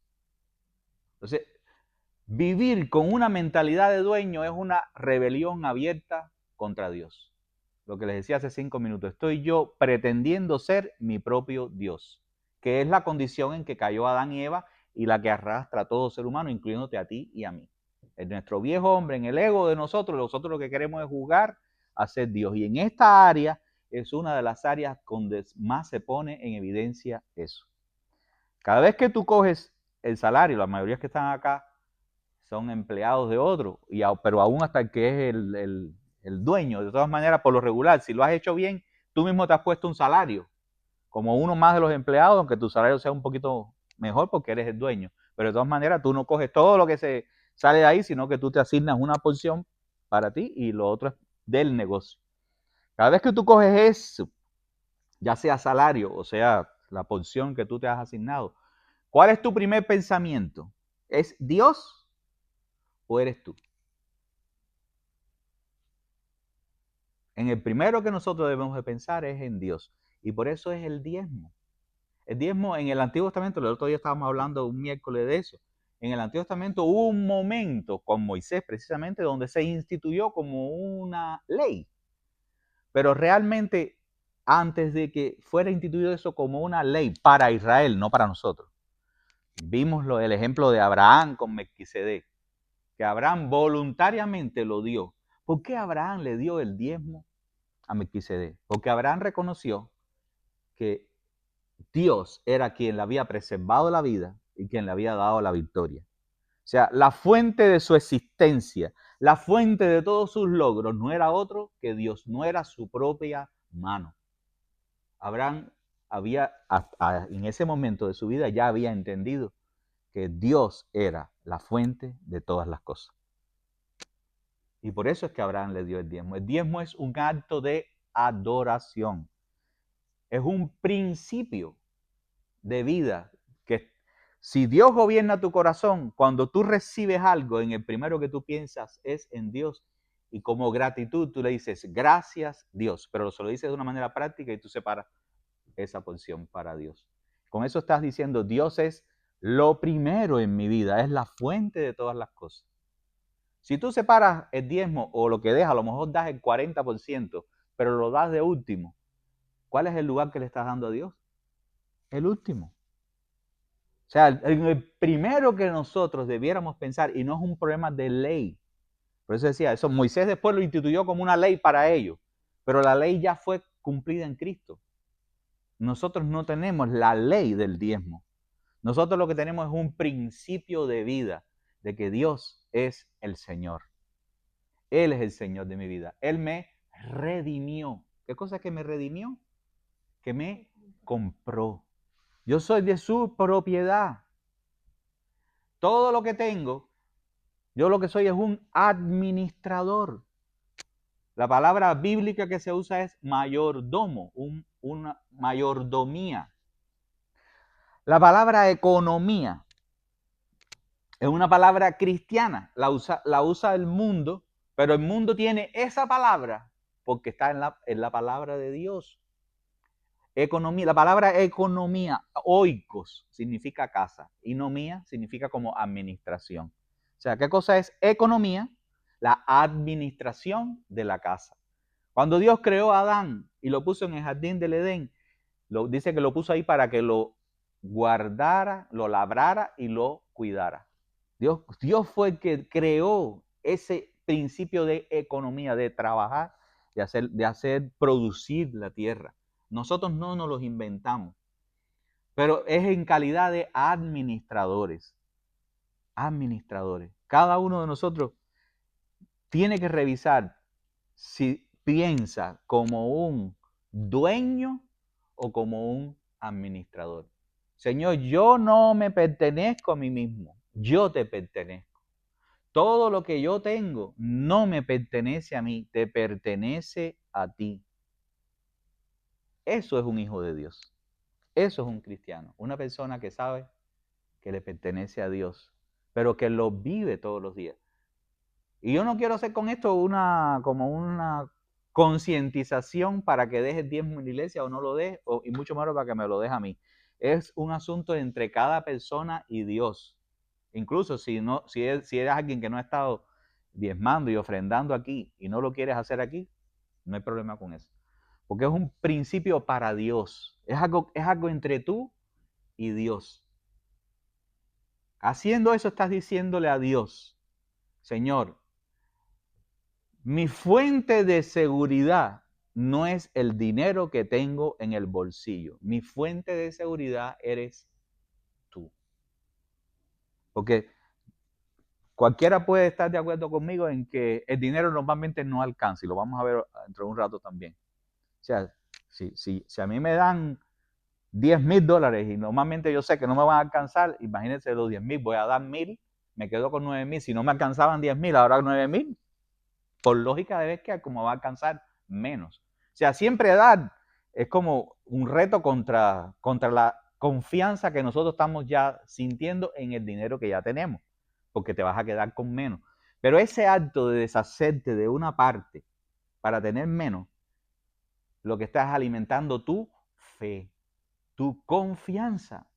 Entonces, vivir con una mentalidad de dueño es una rebelión abierta contra Dios. Lo que les decía hace 5 minutos, estoy yo pretendiendo ser mi propio Dios, que es la condición en que cayó Adán y Eva y la que arrastra a todo ser humano, incluyéndote a ti y a mí. En nuestro viejo hombre, en el ego de nosotros lo que queremos es jugar a ser Dios. Y en esta área es una de las áreas donde más se pone en evidencia eso. Cada vez que tú coges el salario, la mayoría que están acá son empleados de otro, pero aún hasta el que es el dueño, de todas maneras, por lo regular, si lo has hecho bien, tú mismo te has puesto un salario, como uno más de los empleados, aunque tu salario sea un poquito mejor porque eres el dueño. Pero de todas maneras, tú no coges todo lo que se sale de ahí, sino que tú te asignas una porción para ti y lo otro es del negocio. Cada vez que tú coges eso, ya sea salario o sea la porción que tú te has asignado, ¿cuál es tu primer pensamiento? ¿Es Dios o eres tú? En el primero que nosotros debemos de pensar es en Dios. Y por eso es el diezmo. El diezmo en el Antiguo Testamento, el otro día estábamos hablando un miércoles de eso. En el Antiguo Testamento hubo un momento con Moisés precisamente donde se instituyó como una ley. Pero realmente antes de que fuera instituido eso como una ley para Israel, no para nosotros. Vimos el ejemplo de Abraham con Melquisedec, que Abraham voluntariamente lo dio. ¿Por qué Abraham le dio el diezmo a Melquisedec? Porque Abraham reconoció que Dios era quien le había preservado la vida y quien le había dado la victoria. O sea, la fuente de su existencia, la fuente de todos sus logros no era otro que Dios, no era su propia mano. Abraham en ese momento de su vida ya había entendido que Dios era la fuente de todas las cosas. Y por eso es que Abraham le dio el diezmo. El diezmo es un acto de adoración. Es un principio de vida que si Dios gobierna tu corazón, cuando tú recibes algo, en el primero que tú piensas es en Dios. Y como gratitud tú le dices, gracias Dios. Pero se lo dices de una manera práctica y tú separas esa porción para Dios. Con eso estás diciendo, Dios es lo primero en mi vida, es la fuente de todas las cosas. Si tú separas el diezmo o lo que dejas, a lo mejor das el 40%, pero lo das de último, ¿cuál es el lugar que le estás dando a Dios? El último. O sea, el primero que nosotros debiéramos pensar, y no es un problema de ley. Por eso decía, eso Moisés después lo instituyó como una ley para ellos, pero la ley ya fue cumplida en Cristo. Nosotros no tenemos la ley del diezmo. Nosotros lo que tenemos es un principio de vida, de que Dios es el Señor. Él es el Señor de mi vida. Él me redimió. ¿Qué cosa es que me redimió? Que me compró. Yo soy de su propiedad. Todo lo que tengo, yo lo que soy es un administrador. La palabra bíblica que se usa es mayordomo, una mayordomía. La palabra economía es una palabra cristiana, la usa el mundo, pero el mundo tiene esa palabra porque está en la palabra de Dios. Economía, la palabra economía, oikos, significa casa, y nomía significa como administración. O sea, ¿qué cosa es economía? La administración de la casa. Cuando Dios creó a Adán y lo puso en el jardín del Edén, dice que lo puso ahí para que lo guardara, lo labrara y lo cuidara. Dios fue el que creó ese principio de economía, de trabajar, de hacer producir la tierra. Nosotros no nos los inventamos, pero es en calidad de administradores. Administradores. Cada uno de nosotros tiene que revisar si piensa como un dueño o como un administrador. Señor, yo no me pertenezco a mí mismo, yo te pertenezco. Todo lo que yo tengo no me pertenece a mí, te pertenece a ti. Eso es un hijo de Dios. Eso es un cristiano, una persona que sabe que le pertenece a Dios, pero que lo vive todos los días. Y yo no quiero hacer con esto como una concientización para que dejes diezmo en la iglesia o no lo dejes, y mucho menos para que me lo deje a mí. Es un asunto entre cada persona y Dios. Incluso si eres alguien que no ha estado diezmando y ofrendando aquí y no lo quieres hacer aquí, no hay problema con eso. Porque es un principio para Dios. Es algo entre tú y Dios. Haciendo eso estás diciéndole a Dios, Señor, mi fuente de seguridad no es el dinero que tengo en el bolsillo. Mi fuente de seguridad eres tú. Porque cualquiera puede estar de acuerdo conmigo en que el dinero normalmente no alcanza, y lo vamos a ver dentro de un rato también. O sea, Si a mí me dan $10,000 y normalmente yo sé que no me van a alcanzar, imagínense los 10,000, voy a dar 1,000, me quedo con 9,000. Si no me alcanzaban 10,000, ahora 9,000, por lógica de ver que como va a alcanzar menos. O sea, siempre dar es como un reto contra la confianza que nosotros estamos ya sintiendo en el dinero que ya tenemos, porque te vas a quedar con menos. Pero ese acto de deshacerte de una parte para tener menos, lo que estás alimentando tu fe, tu confianza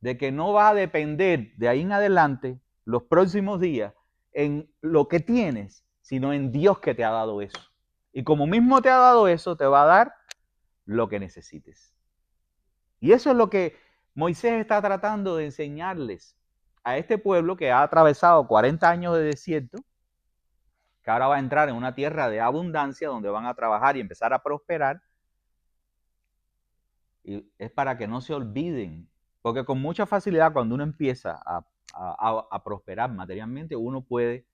de que no va a depender de ahí en adelante los próximos días en lo que tienes, sino en Dios que te ha dado eso. Y como mismo te ha dado eso, te va a dar lo que necesites. Y eso es lo que Moisés está tratando de enseñarles a este pueblo que ha atravesado 40 años de desierto, que ahora va a entrar en una tierra de abundancia donde van a trabajar y empezar a prosperar. Y es para que no se olviden, porque con mucha facilidad cuando uno empieza a prosperar materialmente, uno puede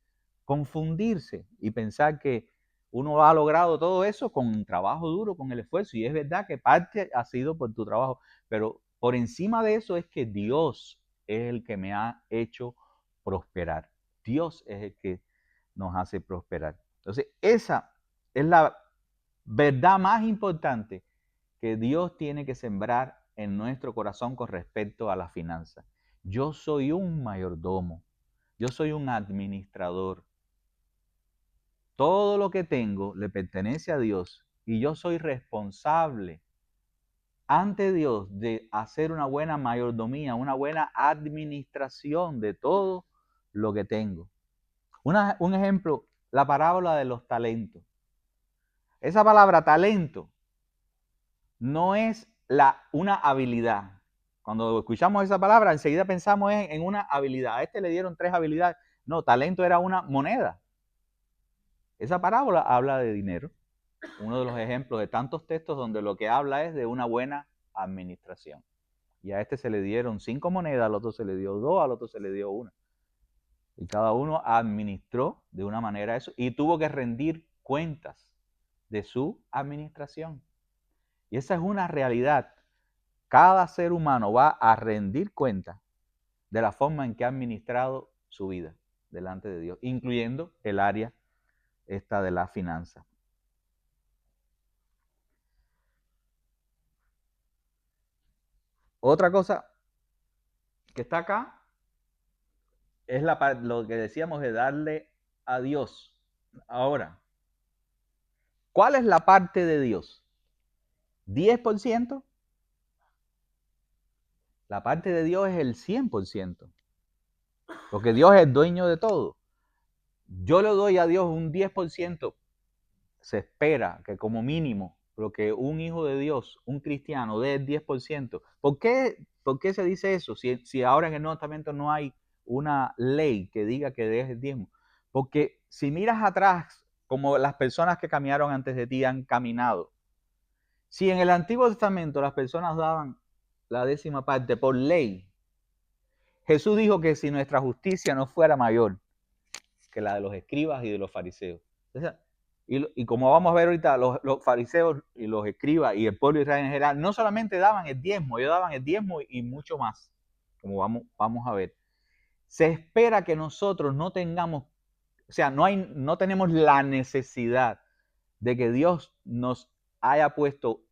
confundirse y pensar que uno ha logrado todo eso con trabajo duro, con el esfuerzo, y es verdad que parte ha sido por tu trabajo, pero por encima de eso es que Dios es el que me ha hecho prosperar. Dios es el que nos hace prosperar. Entonces, esa es la verdad más importante que Dios tiene que sembrar en nuestro corazón con respecto a la finanza. Yo soy un mayordomo, yo soy un administrador. Todo lo que tengo le pertenece a Dios y yo soy responsable ante Dios de hacer una buena mayordomía, una buena administración de todo lo que tengo. Un ejemplo, la parábola de los talentos. Esa palabra talento no es una habilidad. Cuando escuchamos esa palabra, enseguida pensamos en una habilidad. A este le dieron 3 habilidades. No, talento era una moneda. Esa parábola habla de dinero. Uno de los ejemplos de tantos textos donde lo que habla es de una buena administración. Y a este se le dieron 5 monedas, al otro se le dio 2, al otro se le dio 1. Y cada uno administró de una manera eso y tuvo que rendir cuentas de su administración. Y esa es una realidad. Cada ser humano va a rendir cuenta de la forma en que ha administrado su vida delante de Dios, incluyendo el área esta de la finanza. Otra cosa que está acá es lo que decíamos de darle a Dios. Ahora, ¿cuál es la parte de Dios? ¿10%? La parte de Dios es el 100%, porque Dios es el dueño de todo. Yo le doy a Dios un 10%. Se espera que como mínimo lo que un hijo de Dios, un cristiano, dé el 10%. ¿Por qué se dice eso? Si ahora en el Nuevo Testamento no hay una ley que diga que des el diezmo. Porque si miras atrás, como las personas que caminaron antes de ti han caminado, si en el Antiguo Testamento las personas daban la 10ª parte por ley, Jesús dijo que si nuestra justicia no fuera mayor que la de los escribas y de los fariseos. Y como vamos a ver ahorita, los fariseos y los escribas y el pueblo de Israel en general no solamente daban el diezmo, ellos daban el diezmo y mucho más, como vamos a ver. Se espera que nosotros no tengamos, o sea, no tenemos la necesidad de que Dios nos haya puesto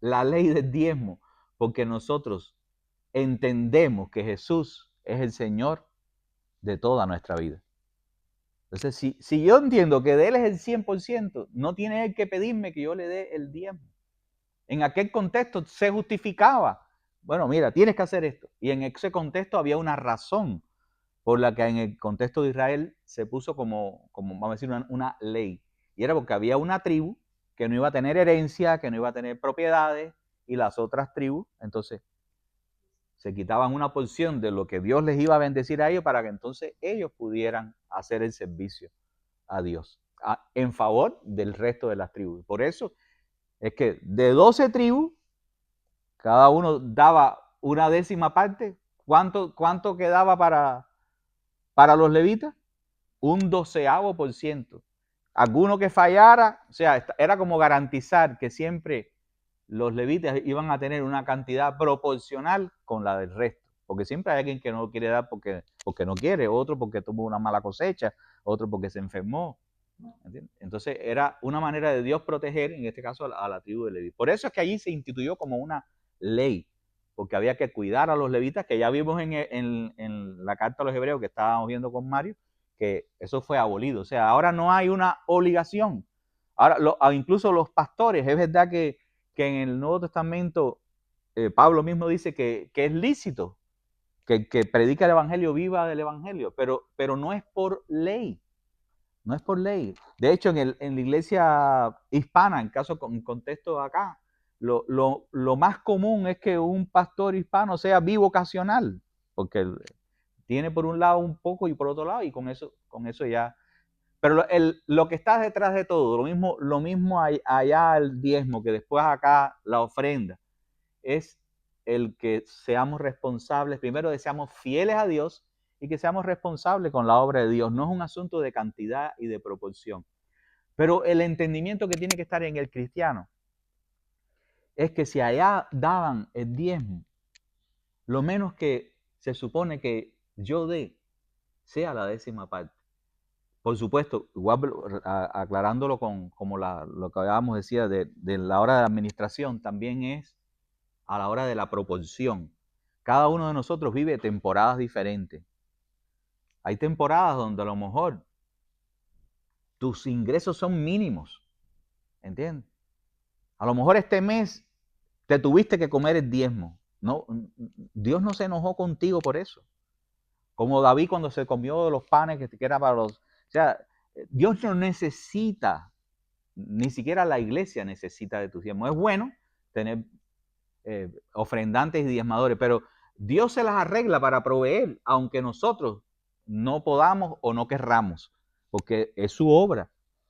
la ley del diezmo, porque nosotros entendemos que Jesús es el Señor de toda nuestra vida. Entonces, si yo entiendo que de Él es el 100%, no tiene Él que pedirme que yo le dé el diezmo. En aquel contexto se justificaba. Bueno, mira, tienes que hacer esto. Y en ese contexto había una razón por la que en el contexto de Israel se puso como vamos a decir, una ley. Y era porque había una tribu que no iba a tener herencia, que no iba a tener propiedades, y las otras tribus, entonces, se quitaban una porción de lo que Dios les iba a bendecir a ellos para que entonces ellos pudieran hacer el servicio a Dios en favor del resto de las tribus. Por eso es que de 12 tribus, cada uno daba una 10ª parte. ¿Cuánto quedaba para los levitas? Un 12%. Alguno que fallara, o sea, era como garantizar que siempre los levitas iban a tener una cantidad proporcional con la del resto. Porque siempre hay alguien que no quiere dar porque no quiere, otro porque tuvo una mala cosecha, otro porque se enfermó. ¿Entiendes? Entonces era una manera de Dios proteger, en este caso, a la tribu de Leví. Por eso es que allí se instituyó como una ley, porque había que cuidar a los levitas, que ya vimos en la carta a los hebreos que estábamos viendo con Mario, que eso fue abolido. O sea, ahora no hay una obligación. Ahora, incluso los pastores, es verdad que en el Nuevo Testamento Pablo mismo dice que es lícito que predica el evangelio, viva del evangelio, pero no es por ley. No es por ley. De hecho, en la iglesia hispana, en contexto acá, lo más común es que un pastor hispano sea bivocacional, porque tiene por un lado un poco y por otro lado, y con eso ya. Pero lo que está detrás de todo, lo mismo allá el diezmo, que después acá la ofrenda, es el que seamos responsables, primero que seamos fieles a Dios y que seamos responsables con la obra de Dios. No es un asunto de cantidad y de proporción. Pero el entendimiento que tiene que estar en el cristiano es que si allá daban el diezmo, lo menos que se supone que yo dé sea la 10ª parte. Por supuesto, igual aclarándolo como lo que habíamos decía de la hora de administración, también es a la hora de la proporción. Cada uno de nosotros vive temporadas diferentes. Hay temporadas donde a lo mejor tus ingresos son mínimos, ¿entiendes? A lo mejor este mes te tuviste que comer el diezmo. No, Dios no se enojó contigo por eso. Como David cuando se comió los panes que era para los... O sea, Dios no necesita, ni siquiera la iglesia necesita de tus diezmos. Es bueno tener ofrendantes y diezmadores, pero Dios se las arregla para proveer, aunque nosotros no podamos o no querramos, porque es su obra.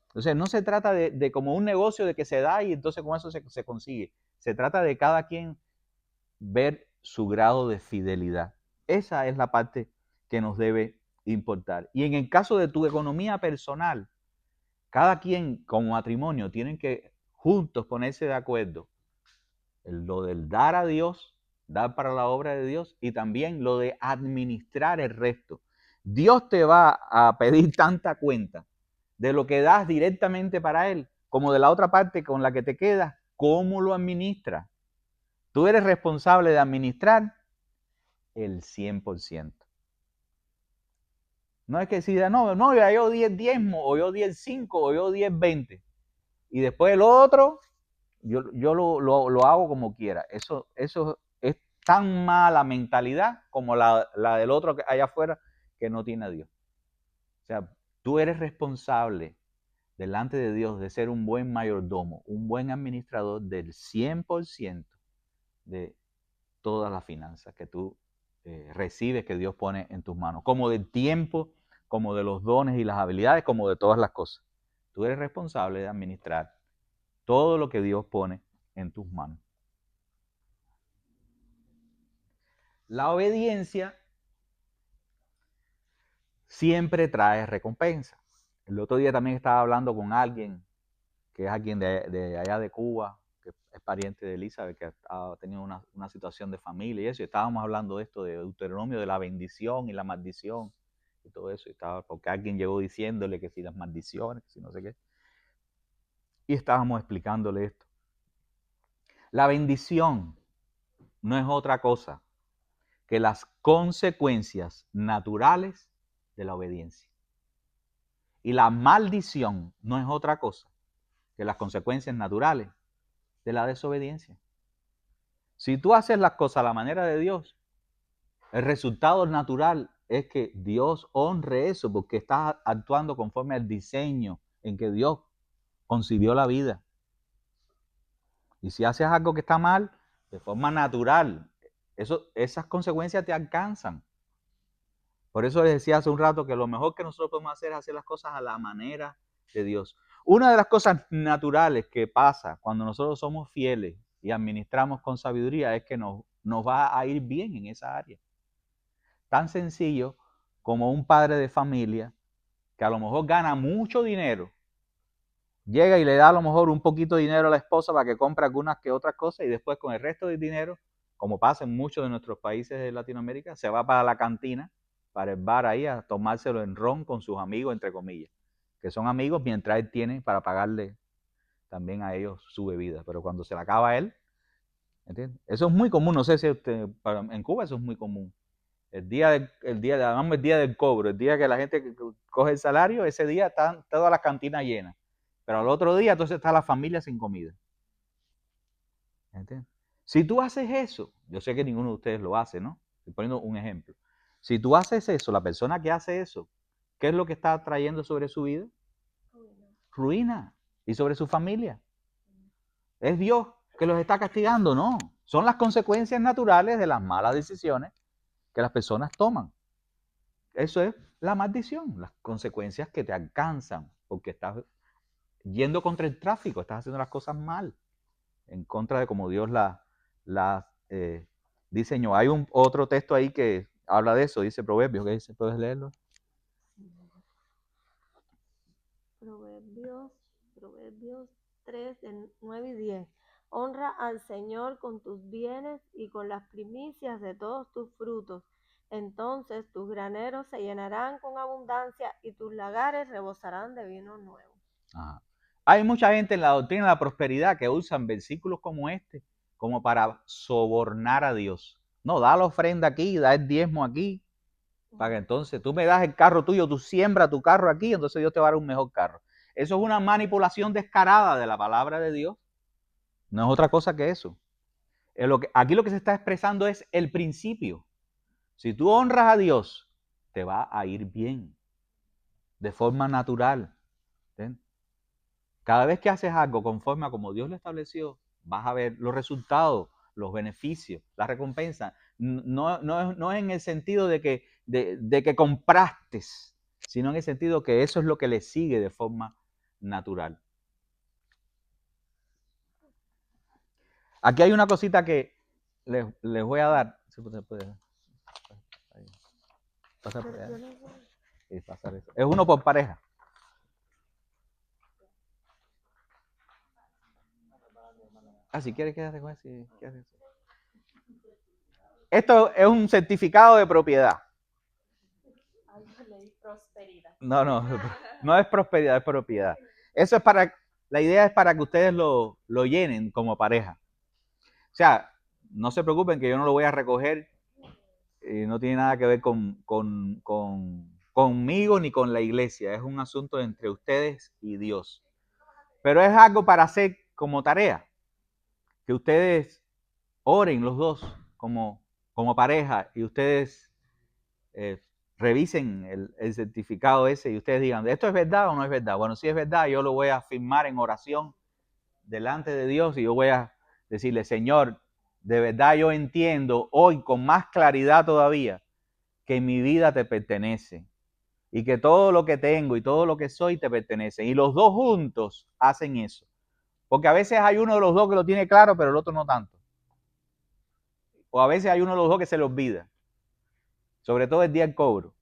Entonces no se trata de como un negocio de que se da y entonces con eso se consigue. Se trata de cada quien ver su grado de fidelidad. Esa es la parte que nos debe importar. Y en el caso de tu economía personal, cada quien como matrimonio tienen que juntos ponerse de acuerdo lo del dar a Dios, dar para la obra de Dios y también lo de administrar el resto. Dios te va a pedir tanta cuenta de lo que das directamente para Él, como de la otra parte con la que te quedas, cómo lo administras. Tú eres responsable de administrar el 100%. No es que decida, no, yo di el diezmo, o yo di el 5, o yo di el 20. Y después el otro, yo lo hago como quiera. Eso es tan mala mentalidad como la del otro que allá afuera que no tiene a Dios. O sea, tú eres responsable delante de Dios de ser un buen mayordomo, un buen administrador del 100% de todas las finanzas que tú recibes, que Dios pone en tus manos, como del tiempo, como de los dones y las habilidades, como de todas las cosas. Tú eres responsable de administrar todo lo que Dios pone en tus manos. La obediencia siempre trae recompensa. El otro día también estaba hablando con alguien que es alguien de allá de Cuba, que es pariente de Elizabeth, que ha tenido una situación de familia y eso. Y estábamos hablando de esto, de Deuteronomio, de la bendición y la maldición y todo eso. Porque alguien llegó diciéndole que si las maldiciones, que si no sé qué. Y estábamos explicándole esto. La bendición no es otra cosa que las consecuencias naturales de la obediencia. Y la maldición no es otra cosa que las consecuencias naturales de la desobediencia. Si tú haces las cosas a la manera de Dios, el resultado natural es que Dios honre eso porque estás actuando conforme al diseño en que Dios concibió la vida. Y si haces algo que está mal, de forma natural, esas consecuencias te alcanzan. Por eso les decía hace un rato que lo mejor que nosotros podemos hacer es hacer las cosas a la manera de Dios. Una de las cosas naturales que pasa cuando nosotros somos fieles y administramos con sabiduría es que nos va a ir bien en esa área. Tan sencillo como un padre de familia que a lo mejor gana mucho dinero llega y le da a lo mejor un poquito de dinero a la esposa para que compre algunas que otras cosas y después con el resto del dinero, como pasa en muchos de nuestros países de Latinoamérica, se va para la cantina, para el bar ahí a tomárselo en ron con sus amigos, entre comillas, que son amigos mientras él tiene para pagarle también a ellos su bebida, pero cuando se la acaba él, ¿entiendes? Eso es muy común, no sé si usted, en Cuba eso es muy común. Llamamos el día del cobro, el día que la gente coge el salario, ese día están todas las cantinas llenas. Pero al otro día entonces está la familia sin comida. ¿Entiendes? Si tú haces eso, yo sé que ninguno de ustedes lo hace, ¿no? Estoy poniendo un ejemplo. Si tú haces eso, la persona que hace eso, ¿qué es lo que está trayendo sobre su vida? Ruina. ¿Y sobre su familia? ¿Es Dios que los está castigando? No. Son las consecuencias naturales de las malas decisiones que las personas toman. Eso es la maldición, las consecuencias que te alcanzan porque estás yendo contra el tráfico, estás haciendo las cosas mal, en contra de como Dios las diseñó. Hay otro texto ahí que habla de eso, dice Proverbios, ¿qué dice? ¿Puedes leerlo? Proverbios 3, 9 y 10. Honra al Señor con tus bienes y con las primicias de todos tus frutos. Entonces tus graneros se llenarán con abundancia y tus lagares rebosarán de vino nuevo. Ajá. Hay mucha gente en la doctrina de la prosperidad que usan versículos como este como para sobornar a Dios. No, da la ofrenda aquí, da el diezmo aquí, para que entonces tú me das el carro tuyo, tú siembras tu carro aquí, entonces Dios te va a dar un mejor carro. Eso es una manipulación descarada de la palabra de Dios. No es otra cosa que eso. Aquí lo que se está expresando es el principio. Si tú honras a Dios, te va a ir bien, de forma natural. ¿Entiendes? Cada vez que haces algo conforme a como Dios lo estableció, vas a ver los resultados, los beneficios, la recompensa. No es en el sentido de que compraste, sino en el sentido que eso es lo que le sigue de forma natural. Aquí hay una cosita que les voy a dar. Es uno por pareja. Si quieres, quédate con eso. Esto es un certificado de propiedad. No es prosperidad, es propiedad. Eso es la idea es para que ustedes lo llenen como pareja. O sea, no se preocupen que yo no lo voy a recoger y no tiene nada que ver conmigo ni con la iglesia. Es un asunto entre ustedes y Dios. Pero es algo para hacer como tarea. Que ustedes oren los dos como pareja y ustedes revisen el certificado ese y ustedes digan, ¿esto es verdad o no es verdad? Bueno, si es verdad, yo lo voy a firmar en oración delante de Dios y yo voy a decirle, Señor, de verdad yo entiendo hoy con más claridad todavía que mi vida te pertenece y que todo lo que tengo y todo lo que soy te pertenece. Y los dos juntos hacen eso. Porque a veces hay uno de los dos que lo tiene claro, pero el otro no tanto. O a veces hay uno de los dos que se le olvida. Sobre todo el día del cobro.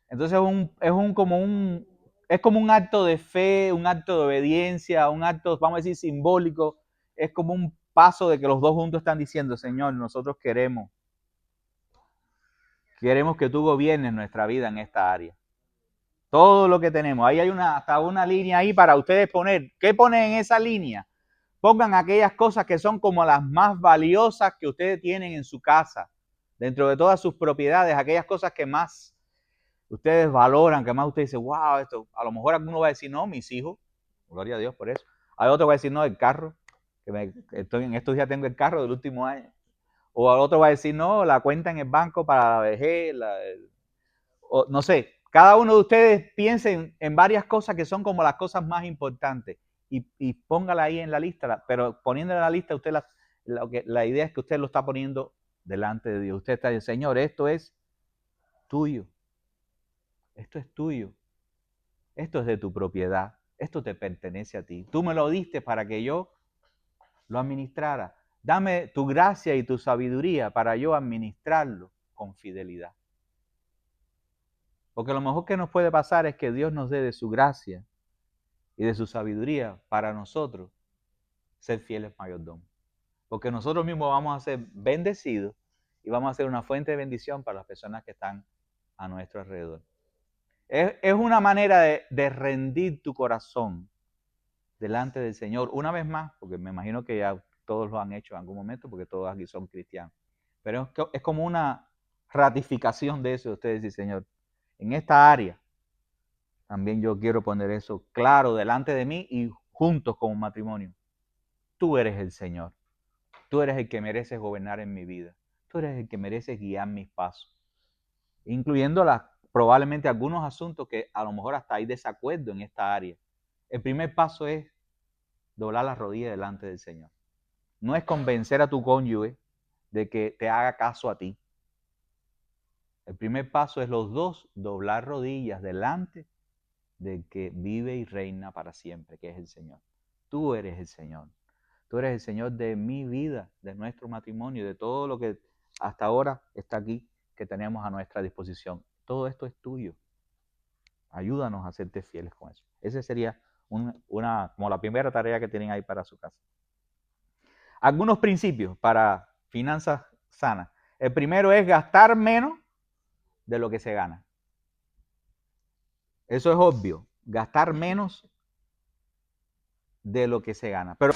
Entonces es como un acto de fe, un acto de obediencia, un acto, vamos a decir, simbólico. Es como un paso de que los dos juntos están diciendo, Señor, nosotros queremos que tú gobiernes nuestra vida en esta área. Todo lo que tenemos. Ahí hay hasta una línea ahí para ustedes poner. ¿Qué ponen en esa línea? Pongan aquellas cosas que son como las más valiosas que ustedes tienen en su casa, dentro de todas sus propiedades, aquellas cosas que más ustedes valoran, que más ustedes dicen, wow, esto, a lo mejor alguno va a decir, no, mis hijos, gloria a Dios por eso. Hay otro que va a decir, no, el carro, en estos días tengo el carro del último año. O al otro va a decir, no, la cuenta en el banco para la vejez, no sé. Cada uno de ustedes piensen en varias cosas que son como las cosas más importantes y póngala ahí en la lista, pero poniéndola en la lista, usted la idea es que usted lo está poniendo delante de Dios. Usted está diciendo, Señor, esto es tuyo. Esto es tuyo. Esto es de tu propiedad. Esto te pertenece a ti. Tú me lo diste para que yo lo administrara. Dame tu gracia y tu sabiduría para yo administrarlo con fidelidad. Porque lo mejor que nos puede pasar es que Dios nos dé de su gracia y de su sabiduría para nosotros ser fieles mayordomos. Porque nosotros mismos vamos a ser bendecidos y vamos a ser una fuente de bendición para las personas que están a nuestro alrededor. Es una manera de rendir tu corazón delante del Señor. Una vez más, porque me imagino que ya todos lo han hecho en algún momento, porque todos aquí son cristianos. Pero es como una ratificación de eso de ustedes, decir, Señor, en esta área también yo quiero poner eso claro delante de mí y juntos como matrimonio. Tú eres el Señor. Tú eres el que mereces gobernar en mi vida. Tú eres el que mereces guiar mis pasos. Incluyendo probablemente algunos asuntos que a lo mejor hasta hay desacuerdo en esta área. El primer paso es doblar las rodillas delante del Señor. No es convencer a tu cónyuge de que te haga caso a ti. El primer paso es los dos doblar rodillas delante del que vive y reina para siempre, que es el Señor. Tú eres el Señor. Tú eres el Señor de mi vida, de nuestro matrimonio, de todo lo que hasta ahora está aquí, que tenemos a nuestra disposición. Todo esto es tuyo. Ayúdanos a serte fieles con eso. Esa sería como la primera tarea que tienen ahí para su casa. Algunos principios para finanzas sanas. El primero es gastar menos de lo que se gana. Eso es obvio, gastar menos de lo que se gana. Pero